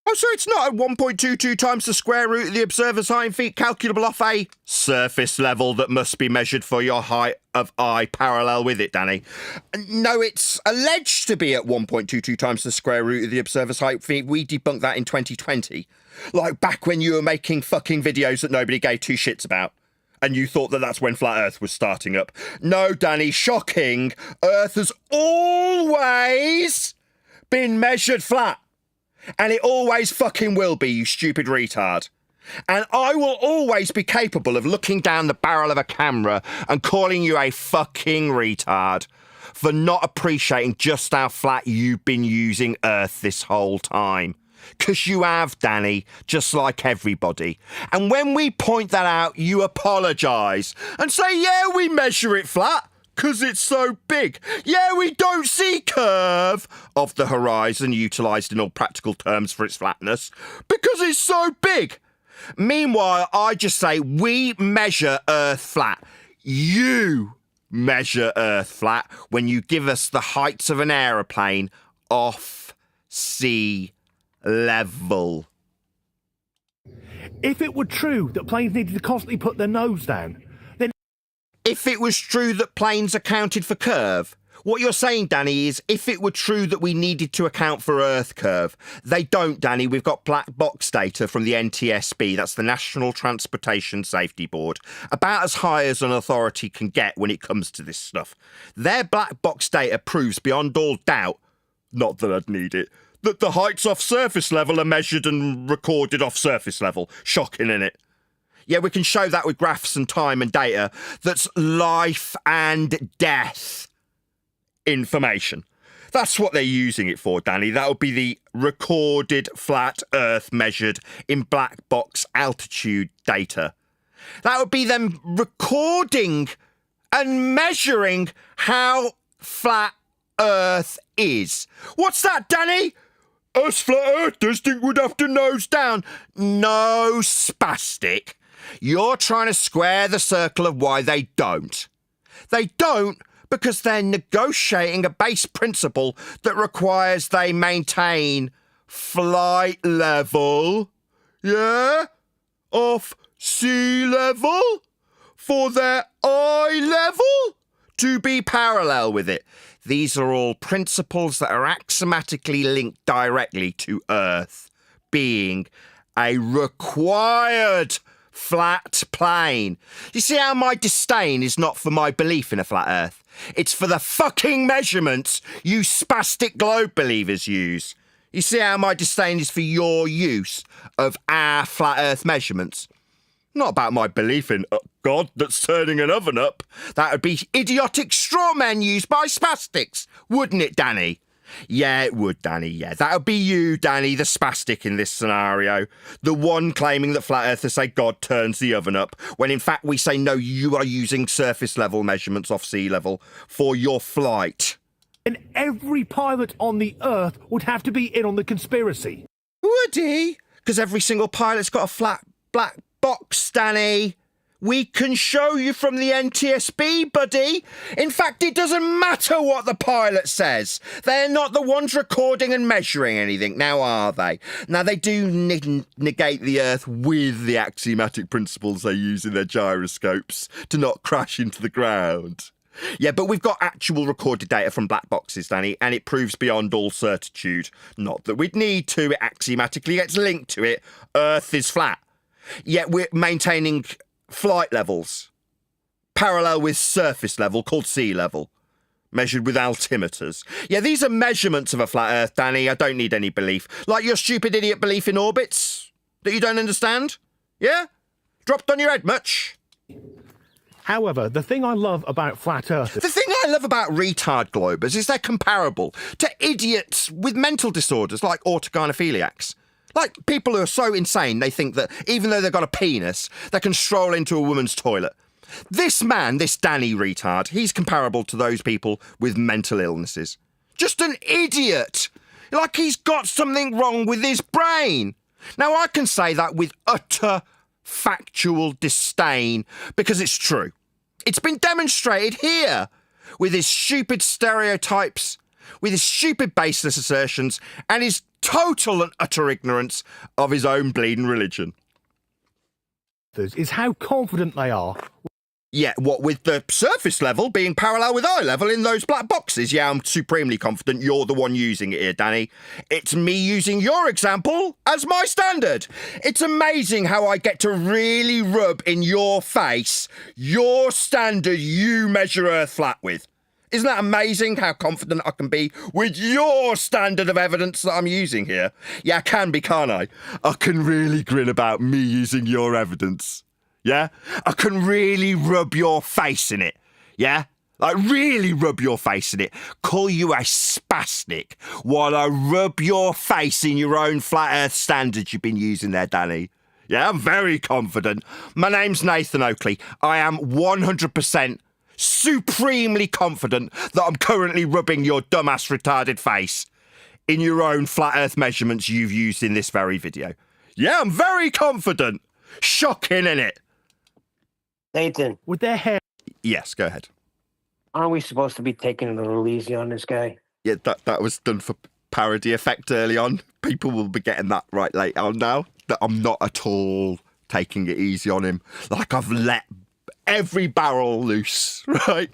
Oh, so it's not at 1.22 times the square root of the observer's height in feet calculable off a surface level that must be measured for your height of eye parallel with it, Danny. No, it's alleged to be at 1.22 times the square root of the observer's height in feet. We debunked that in 2020. Like back when you were making fucking videos that nobody gave two shits about. And you thought that that's when Flat Earth was starting up. No, Danny, shocking. Earth has always been measured flat. And it always fucking will be, you stupid retard. And I will always be capable of looking down the barrel of a camera and calling you a fucking retard for not appreciating just how flat you've been using Earth this whole time. 'Cause you have, Danny, just like everybody. And when we point that out, you apologise and say, yeah, we measure it flat, 'cause it's so big. Yeah, we don't see curve of the horizon utilised in all practical terms for its flatness, because it's so big. Meanwhile, I just say, we measure Earth flat. You measure Earth flat when you give us the heights of an aeroplane off sea level.
If it were true that planes needed to constantly put their nose down, then...
If it was true that planes accounted for curve, What you're saying, Danny, is if it were true that we needed to account for Earth curve, they don't, Danny. We've got black box data from the NTSB, that's the National Transportation Safety Board, about as high as an authority can get when it comes to this stuff. Their black box data proves beyond all doubt, not that I'd need it, that the heights off surface level are measured and recorded off surface level. Shocking, innit? Yeah, we can show that with graphs and time and data. That's life and death information. That's what they're using it for, Danny. That would be the recorded flat Earth measured in black box altitude data. That would be them recording and measuring how flat Earth is. What's that, Danny? Us flat earthers think we'd have to nose down. No, spastic. You're trying to square the circle of why they don't. They don't because they're negotiating a base principle that requires they maintain flight level, yeah, off sea level for their eye level to be parallel with it. These are all principles that are axiomatically linked directly to Earth being a required flat plane. You see how my disdain is not for my belief in a flat Earth? It's for the fucking measurements you spastic globe believers use. You see how my disdain is for your use of our flat Earth measurements? Not about my belief in God that's turning an oven up. That would be idiotic straw men used by spastics, wouldn't it, Danny? Yeah, it would, Danny, yeah. That would be you, Danny, the spastic in this scenario. The one claiming that flat earthers say God turns the oven up, when in fact we say no, you are using surface level measurements off sea level for your flight.
And every pilot on the Earth would have to be in on the conspiracy.
Would he? Because every single pilot's got a flat black box, Danny. We can show you from the NTSB, buddy. In fact, it doesn't matter what the pilot says. They're not the ones recording and measuring anything, now are they? Now, they do negate the Earth with the axiomatic principles they use in their gyroscopes to not crash into the ground. Yeah, but we've got actual recorded data from black boxes, Danny, and it proves beyond all certitude. Not that we'd need to, it axiomatically gets linked to it. Earth is flat. Yet we're maintaining flight levels parallel with surface level called sea level, measured with altimeters. Yeah, these are measurements of a flat Earth, Danny. I don't need any belief. Like your stupid idiot belief in orbits that you don't understand? Yeah? Dropped on your head much?
However, the thing I love about flat Earth...
The thing I love about retard globers is they're comparable to idiots with mental disorders like organophiliacs. Like people who are so insane they think that even though they've got a penis, they can stroll into a woman's toilet. This man, this Danny retard, he's comparable to those people with mental illnesses. Just an idiot! Like he's got something wrong with his brain. Now I can say that with utter factual disdain because it's true. It's been demonstrated here with his stupid stereotypes, with his stupid baseless assertions, and his total and utter ignorance of his own bleeding religion.
Is how confident they are.
Yeah, what with the surface level being parallel with eye level in those black boxes? Yeah, I'm supremely confident you're the one using it here, Danny. It's me using your example as my standard. It's amazing how I get to really rub in your face your standard you measure Earth flat with. Isn't that amazing how confident I can be with your standard of evidence that I'm using here? Yeah, I can be, can't I? I can really grin about me using your evidence. Yeah? I can really rub your face in it. Yeah? Like, really rub your face in it. Call you a spastic while I rub your face in your own flat earth standards you've been using there, Danny. Yeah, I'm very confident. My name's Nathan Oakley. I am 100% supremely confident that I'm currently rubbing your dumbass retarded face in your own flat earth measurements you've used in this very video. Yeah, I'm very confident. Shocking, innit?
Nathan,
With their hair...
Yes, go ahead.
aren't we supposed to be taking it a little easy on this guy?
Yeah, that was done for parody effect early on. People will be getting that right later on now, that I'm not at all taking it easy on him. Like I've let every barrel loose, right?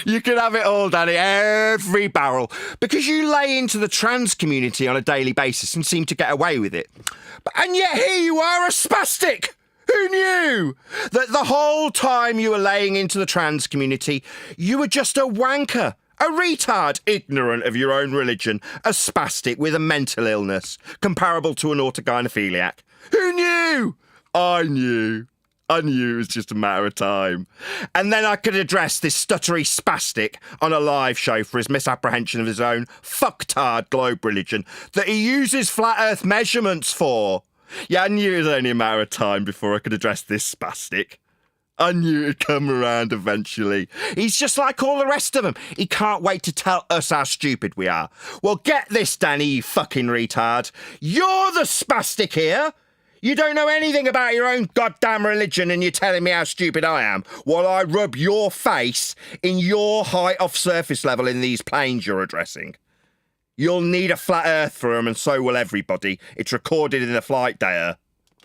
You can have it all, Danny, every barrel, because you lay into the trans community on a daily basis and seem to get away with it. And yet here you are, a spastic. Who knew that the whole time you were laying into the trans community, you were just a wanker, a retard, ignorant of your own religion, a spastic with a mental illness comparable to an autogynephiliac? Who knew? I knew. I knew it was just a matter of time. And then I could address this stuttery spastic on a live show for his misapprehension of his own fucktard globe religion that he uses flat earth measurements for. Yeah, I knew it was only a matter of time before I could address this spastic. I knew it'd come around eventually. He's just like all the rest of them. He can't wait to tell us how stupid we are. Well, get this, Danny, you fucking retard. You're the spastic here. You don't know anything about your own goddamn religion and you're telling me how stupid I am while I rub your face in your height off surface level in these planes you're addressing. You'll need a flat earth for them and so will everybody. It's recorded in the flight data.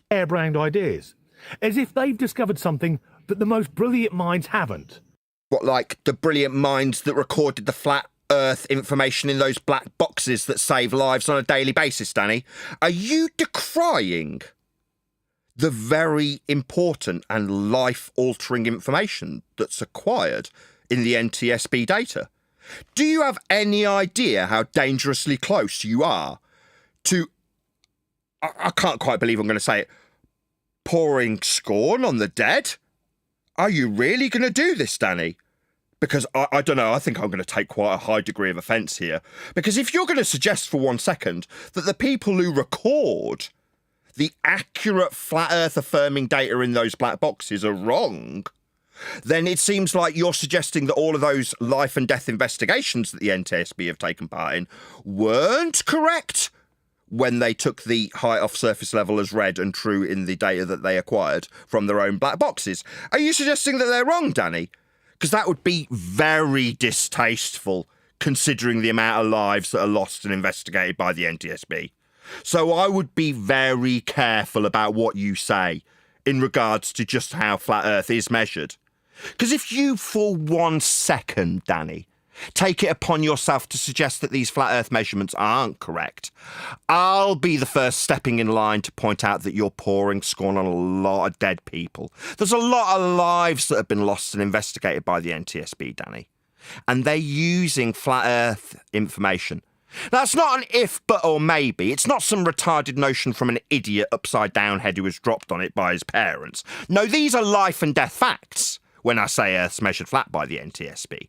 Harebrained ideas. As if they've discovered something that the most brilliant minds haven't.
What, like the brilliant minds that recorded the flat earth information in those black boxes that save lives on a daily basis, Danny? Are you decrying the very important and life-altering information that's acquired in the NTSB data? Do you have any idea how dangerously close you are to, I can't quite believe I'm going to say it, pouring scorn on the dead? Are you really going to do this, Danny? Because I don't know, I think I'm going to take quite a high degree of offence here. Because if you're going to suggest for 1 second that the people who record the accurate flat earth affirming data in those black boxes are wrong, then it seems like you're suggesting that all of those life and death investigations that the NTSB have taken part in weren't correct when they took the height off surface level as read and true in the data that they acquired from their own black boxes. Are you suggesting that they're wrong, Danny? Because that would be very distasteful, considering the amount of lives that are lost and investigated by the NTSB. So I would be very careful about what you say in regards to just how flat Earth is measured. Because if you, for 1 second, Danny, take it upon yourself to suggest that these flat Earth measurements aren't correct, I'll be the first stepping in line to point out that you're pouring scorn on a lot of dead people. There's a lot of lives that have been lost and investigated by the NTSB, Danny. And they're using flat Earth information. That's not an if, but, or maybe. It's not some retarded notion from an idiot upside-down head who was dropped on it by his parents. No, these are life and death facts when I say Earth's measured flat by the NTSB.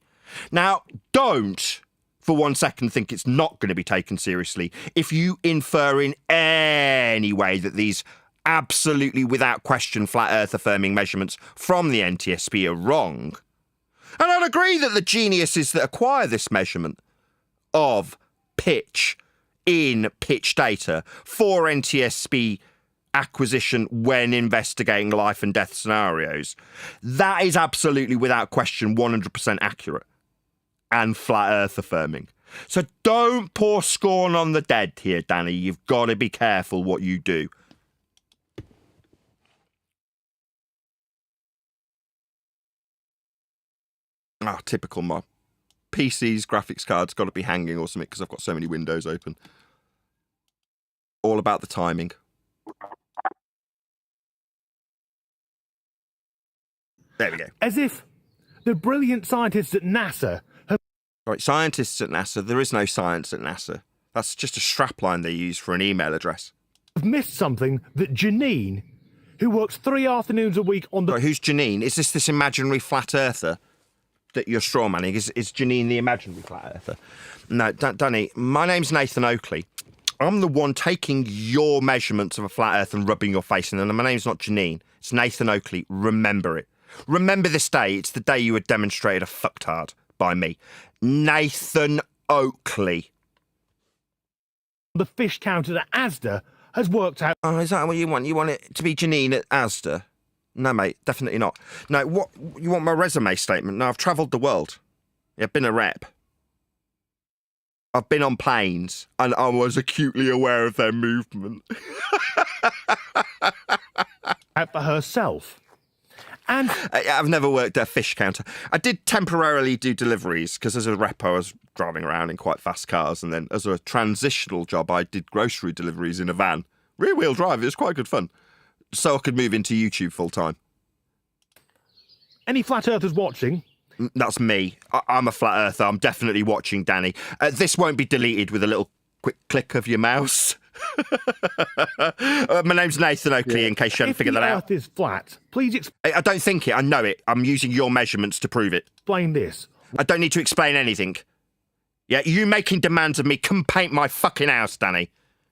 Now, don't for 1 second think it's not going to be taken seriously if you infer in any way that these absolutely without question flat Earth affirming measurements from the NTSB are wrong. And I'd agree that the geniuses that acquire this measurement of pitch in pitch data for NTSB acquisition when investigating life and death scenarios, that is absolutely without question 100% accurate and flat Earth affirming. So don't pour scorn on the dead here, Danny. You've got to be careful what you do. Ah, typical mob. PC's graphics card's got to be hanging or something because I've got so many windows open. All about the timing. There we go.
As if the brilliant scientists at NASA have...
Right, scientists at NASA. There is no science at NASA. That's just a strapline they use for an email address.
missed something that Janine, who works 3 afternoons a week on the...
Right, who's Janine? Is this imaginary flat earther that you're straw manning? Is Janine the imaginary flat earther? No, Danny, my name's Nathan Oakley. I'm the one taking your measurements of a flat earth and rubbing your face in them. And my name's not Janine. It's Nathan Oakley. Remember it. Remember this day. It's the day you were demonstrated a fucktard by me. Nathan Oakley.
The fish counter at Asda has worked out...
Oh, is that what you want? You want it to be Janine at Asda? No, mate, definitely not. No, what you want my resume statement? No, I've travelled the world. Yeah, I've been a rep. I've been on planes, and I was acutely aware of their movement.
out for herself. And
I've never worked at a fish counter. I did temporarily do deliveries because as a rep I was driving around in quite fast cars, and then as a transitional job I did grocery deliveries in a van. Rear-wheel drive, it was quite good fun. So I could move into YouTube full-time.
any flat earthers watching?
That's me. I'm a flat earther. I'm definitely watching, Danny. This won't be deleted with a little quick click of your mouse. My name's Nathan Oakley, in case you haven't figured that out.
If the Earth is flat, please
I don't think it. I know it. I'm using your measurements to prove it.
explain this.
I don't need to explain anything. Yeah, you making demands of me. Come paint my fucking house, Danny.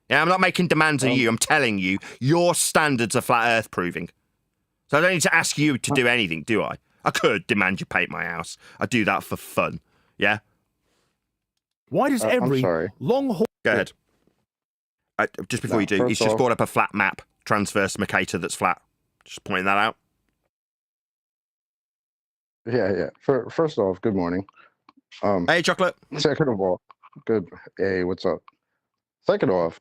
Yeah, I'm not making demands of you. I'm telling you, your standards are flat earth proving. So I don't need to ask you to do anything, do I? I could demand you paint my house. I do that for fun. Yeah?
Why does every
sorry.
long haul...
Go ahead. Just before you do, he's just brought up a flat map, transverse Mercator that's flat. Just pointing that out.
Yeah. First off, good morning.
Hey, Chocolate.
Second of all, good. Hey, what's up? Second off,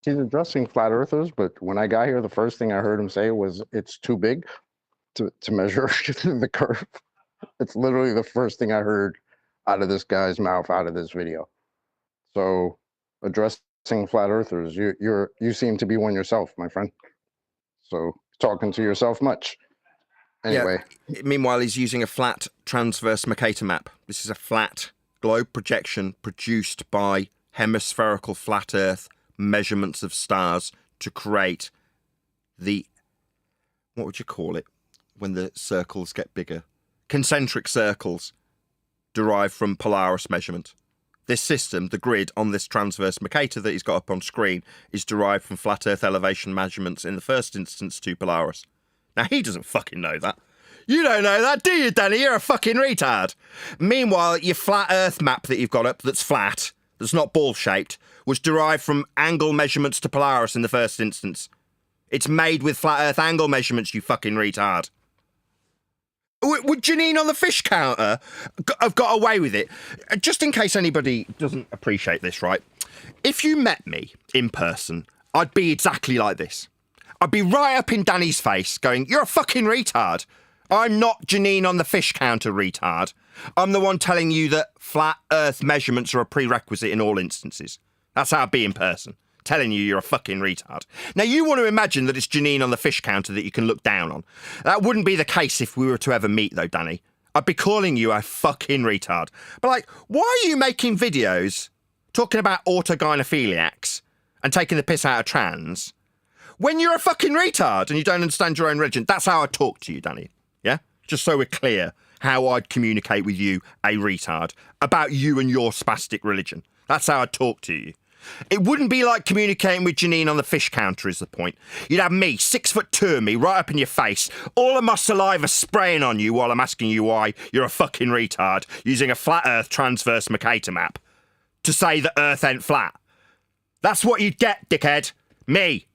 he's addressing flat earthers, but when I got here, the first thing I heard him say was it's too big to measure the curve. It's literally the first thing I heard out of this guy's mouth, out of this video. So addressing flat earthers, you seem to be one yourself, my friend. So talking to yourself much. Anyway.
Yeah. Meanwhile, he's using a flat transverse Mercator map. This is a flat globe projection produced by hemispherical flat Earth measurements of stars to create the, what would you call it when the circles get bigger? Concentric circles derived from Polaris measurement. This system, the grid on this transverse Mercator that he's got up on screen, is derived from flat Earth elevation measurements in the first instance to Polaris. Now, he doesn't fucking know that. You don't know that, do you, Danny? You're a fucking retard. Meanwhile, your flat Earth map that you've got up that's flat, that's not ball-shaped, was derived from angle measurements to Polaris in the first instance. It's made with flat Earth angle measurements, you fucking retard. Would Janine on the fish counter have got away with it? Just in case anybody doesn't appreciate this, right? If you met me in person, I'd be exactly like this. I'd be right up in Danny's face going, you're a fucking retard. I'm not Janine on the fish counter, retard. I'm the one telling you that flat Earth measurements are a prerequisite in all instances. That's how I'd be in person. Telling you you're a fucking retard. Now, you want to imagine that it's Janine on the fish counter that you can look down on. That wouldn't be the case if we were to ever meet, though, Danny. I'd be calling you a fucking retard. But, like, why are you making videos talking about autogynephiliacs and taking the piss out of trans when you're a fucking retard and you don't understand your own religion? That's how I talk to you, Danny. Yeah? Just so we're clear how I'd communicate with you, a retard, about you and your spastic religion. That's how I'd talk to you. It wouldn't be like communicating with Janine on the fish counter is the point. You'd have me, 6'2" of me, right up in your face, all of my saliva spraying on you while I'm asking you why you're a fucking retard using a flat Earth transverse Mercator map to say that Earth ain't flat. That's what you'd get, dickhead. Me.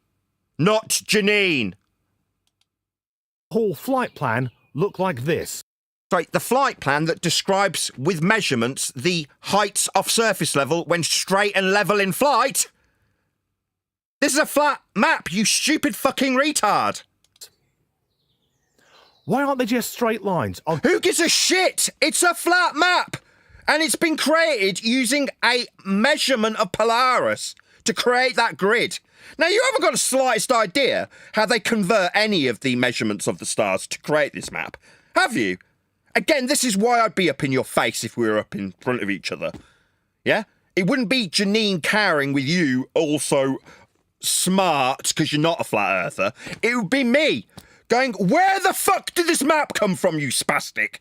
Not Janine.
Whole flight plan look like this.
Sorry, the flight plan that describes with measurements the heights off surface level when straight and level in flight. This is a flat map, you stupid fucking retard.
Why aren't they just straight lines?
Who gives a shit? It's a flat map. And it's been created using a measurement of Polaris to create that grid. Now, you haven't got the slightest idea how they convert any of the measurements of the stars to create this map, have you? Again, this is why I'd be up in your face if we were up in front of each other. Yeah? It wouldn't be Janine cowering with you also smart because you're not a flat earther. It would be me going, where the fuck did this map come from, you spastic?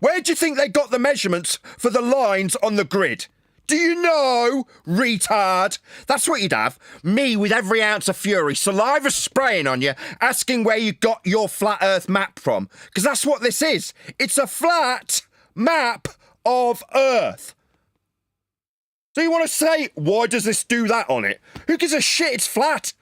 Where do you think they got the measurements for the lines on the grid? Do you know, retard? That's what you'd have. Me with every ounce of fury, saliva spraying on you, asking where you got your flat Earth map from. Because that's what this is. It's a flat map of Earth. So you want to say, why does this do that on it? Who gives a shit? It's flat.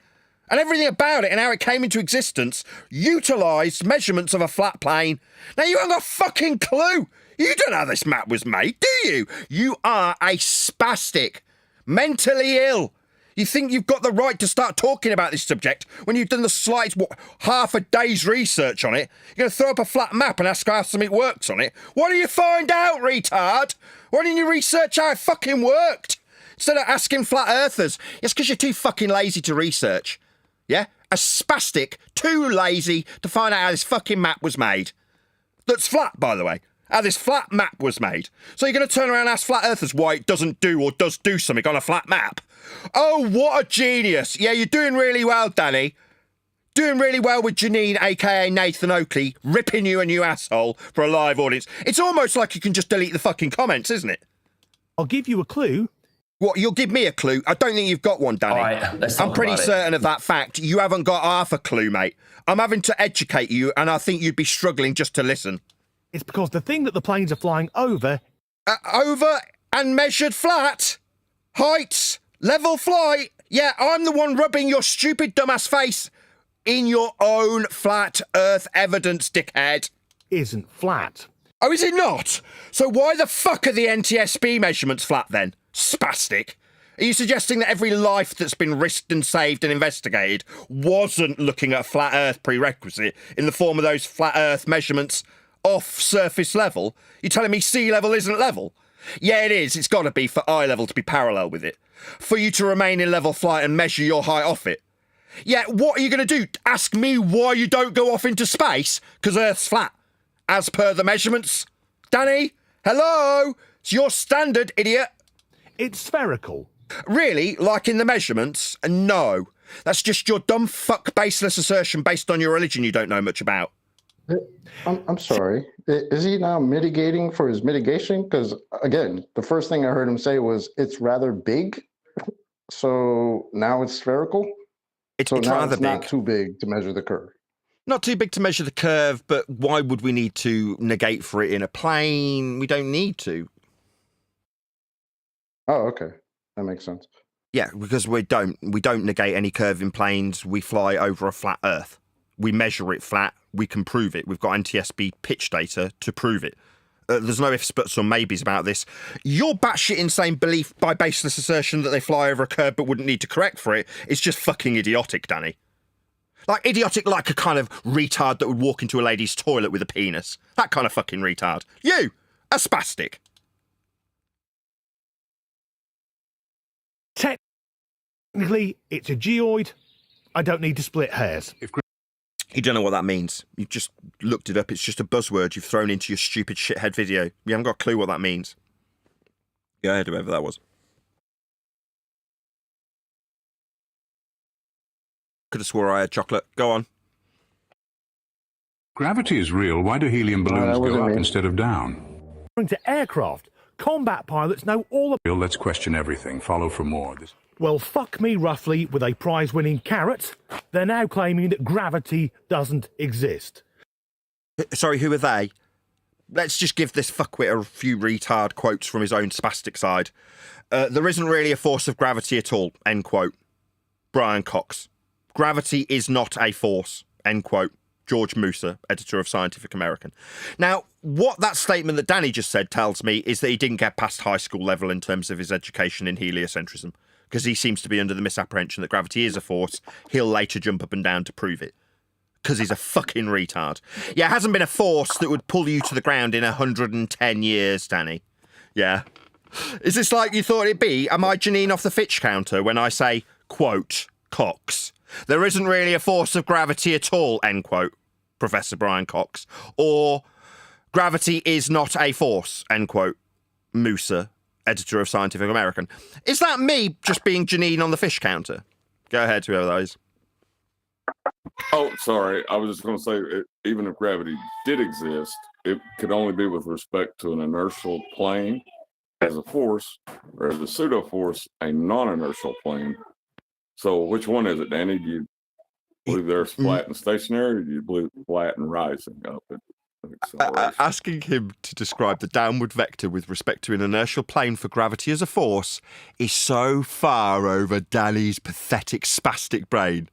And everything about it and how it came into existence utilised measurements of a flat plane. Now, you haven't got a fucking clue. You don't know how this map was made, do you? You are a spastic. Mentally ill. You think you've got the right to start talking about this subject when you've done the slightest, half a day's research on it? You're going to throw up a flat map and ask how something works on it? Why don't you find out, retard? Why didn't you research how it fucking worked? Instead of asking flat earthers. It's because you're too fucking lazy to research. Yeah? A spastic, too lazy to find out how this fucking map was made. That's flat, by the way. How this flat map was made. So you're going to turn around and ask flat earthers why it doesn't do or does do something on a flat map? Oh, what a genius. Yeah, you're doing really well, Danny. Doing really well with Janine, a.k.a. Nathan Oakley, ripping you a new asshole for a live audience. It's almost like you can just delete the fucking comments, isn't it?
I'll give you a clue.
What, you'll give me a clue? I don't think you've got one, Danny.
All right, let's talk
I'm pretty
about it.
certain of that fact. You haven't got half a clue, mate. I'm having to educate you, and I think you'd be struggling just to listen.
It's because the thing that the planes are flying over...
Over and measured flat? Heights? Level flight? Yeah, I'm the one rubbing your stupid dumbass face in your own flat earth evidence, dickhead.
Isn't flat.
Oh, is it not? So why the fuck are the NTSB measurements flat then? Spastic. Are you suggesting that every life that's been risked and saved and investigated wasn't looking at a flat earth prerequisite in the form of those flat earth measurements off surface level? You're telling me sea level isn't level? Yeah, it is. It's got to be for eye level to be parallel with it. For you to remain in level flight and measure your height off it. Yeah, what are you going to do? Ask me why you don't go off into space? Because Earth's flat. As per the measurements. Danny? Hello? It's your standard, idiot.
It's spherical.
Really? Like in the measurements? No. That's just your dumb fuck baseless assertion based on your religion you don't know much about.
I'm sorry. Is he now mitigating for his mitigation? Because, again, the first thing I heard him say was, it's rather big. So now it's spherical?
It's
now
rather
it's
big.
not too big to measure the curve.
Not too big to measure the curve, but why would we need to negate for it in a plane? We don't need to.
Oh, okay. That makes sense.
Yeah, because we don't negate any curve in planes. We fly over a flat Earth. We measure it flat. We can prove it. We've got NTSB pitch data to prove it. There's no ifs, buts, or maybes about this. Your batshit insane belief by baseless assertion that they fly over a curve but wouldn't need to correct for it is just fucking idiotic, Danny. Like, idiotic like a kind of retard that would walk into a lady's toilet with a penis. That kind of fucking retard. You, a spastic.
Technically, it's a geoid. I don't need to split hairs.
You don't know what that means. You just looked it up. It's just a buzzword you've thrown into your stupid shithead video. You haven't got a clue what that means. Go ahead, whoever that was. Could have swore I had chocolate. Go on.
Gravity is real. Why do helium balloons go up instead of down?
According to aircraft, combat pilots know all about...
Let's question everything. Follow for more.
Well, fuck me roughly with a prize-winning carrot. They're now claiming that gravity doesn't exist.
Sorry, who are they? Let's just give this fuckwit a few retard quotes from his own spastic side. There isn't really a force of gravity at all, end quote. Brian Cox. Gravity is not a force, end quote. George Musa, editor of Scientific American. Now, what that statement that Danny just said tells me is that he didn't get past high school level in terms of his education in heliocentrism, because he seems to be under the misapprehension that gravity is a force. He'll later jump up and down to prove it, because he's a fucking retard. Yeah, it hasn't been a force that would pull you to the ground in 110 years, Danny. Yeah. Is this like you thought it'd be? Am I Janine off the Fitch counter when I say, quote, Cox? There isn't really a force of gravity at all, end quote, Professor Brian Cox. Or gravity is not a force, end quote, Musa, editor of Scientific American. Is that me just being Janine on the fish counter? Go ahead, whoever that is.
Oh, sorry. I was just going to say, even if gravity did exist, it could only be with respect to an inertial plane as a force, or as a pseudo-force, a non-inertial plane. So which one is it, Danny? Do you believe there's flat and stationary, or do you believe flat and rising up?
Asking him to describe the downward vector with respect to an inertial plane for gravity as a force is so far over Danny's pathetic spastic brain,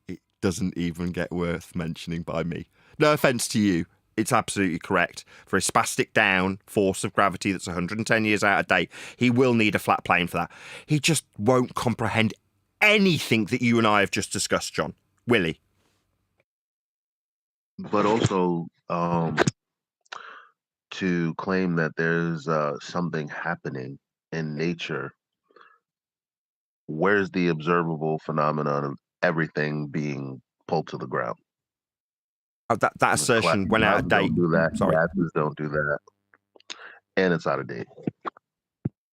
it doesn't even get worth mentioning by me. No offence to you, it's absolutely correct. For a spastic down force of gravity that's 110 years out of date, he will need a flat plane for that. He just won't comprehend anything that you and I have just discussed, John. Willie.
But also to claim that there's something happening in nature. Where's the observable phenomenon of everything being pulled to the ground?
That assertion went out of date.
Don't do that.
Sorry.
Gases don't do that. And it's out of date.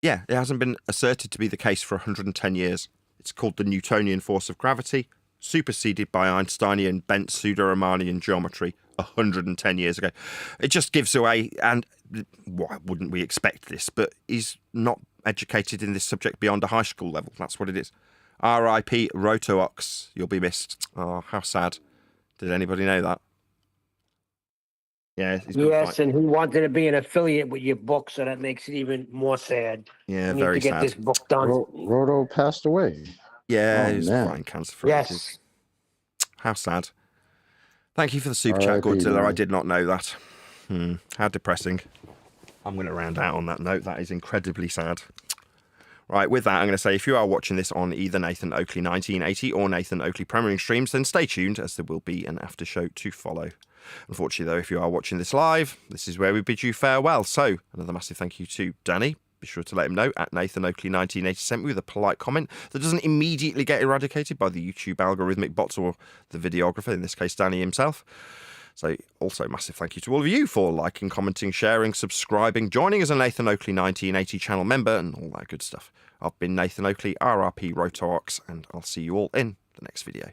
Yeah, it hasn't been asserted to be the case for 110 years. It's called the Newtonian force of gravity, superseded by Einsteinian bent pseudo-Riemannian geometry 110 years ago. It just gives away, and why wouldn't we expect this, but he's not educated in this subject beyond a high school level. That's what it is. R.I.P. Rotoox. You'll be missed. Oh, how sad. Did anybody know that? Yeah.
Yes, and he wanted to be an affiliate with your book, so that makes it even more sad.
Yeah,
you need
very
to get
sad.
this book done.
Roto passed away.
Yeah,
Oh,
he was
man.
fighting cancer for
Yes.
ages. How sad. Thank you for the super chat,
R.I.P.,
Godzilla. I
man.
did not know that. How depressing. I'm going to round out on that note. That is incredibly sad. Right, with that, I'm going to say if you are watching this on either Nathan Oakley 1980 or Nathan Oakley Premiering streams, then stay tuned as there will be an after show to follow. Unfortunately, though, if you are watching this live, this is where we bid you farewell. So, another massive thank you to Danny. Be sure to let him know at Nathan Oakley 1980 sent me with a polite comment that doesn't immediately get eradicated by the YouTube algorithmic bots or the videographer, in this case, Danny himself. So, also massive thank you to all of you for liking, commenting, sharing, subscribing, joining as a Nathan Oakley 1980 channel member, and all that good stuff. I've been Nathan Oakley, RRP Rotoox, and I'll see you all in the next video.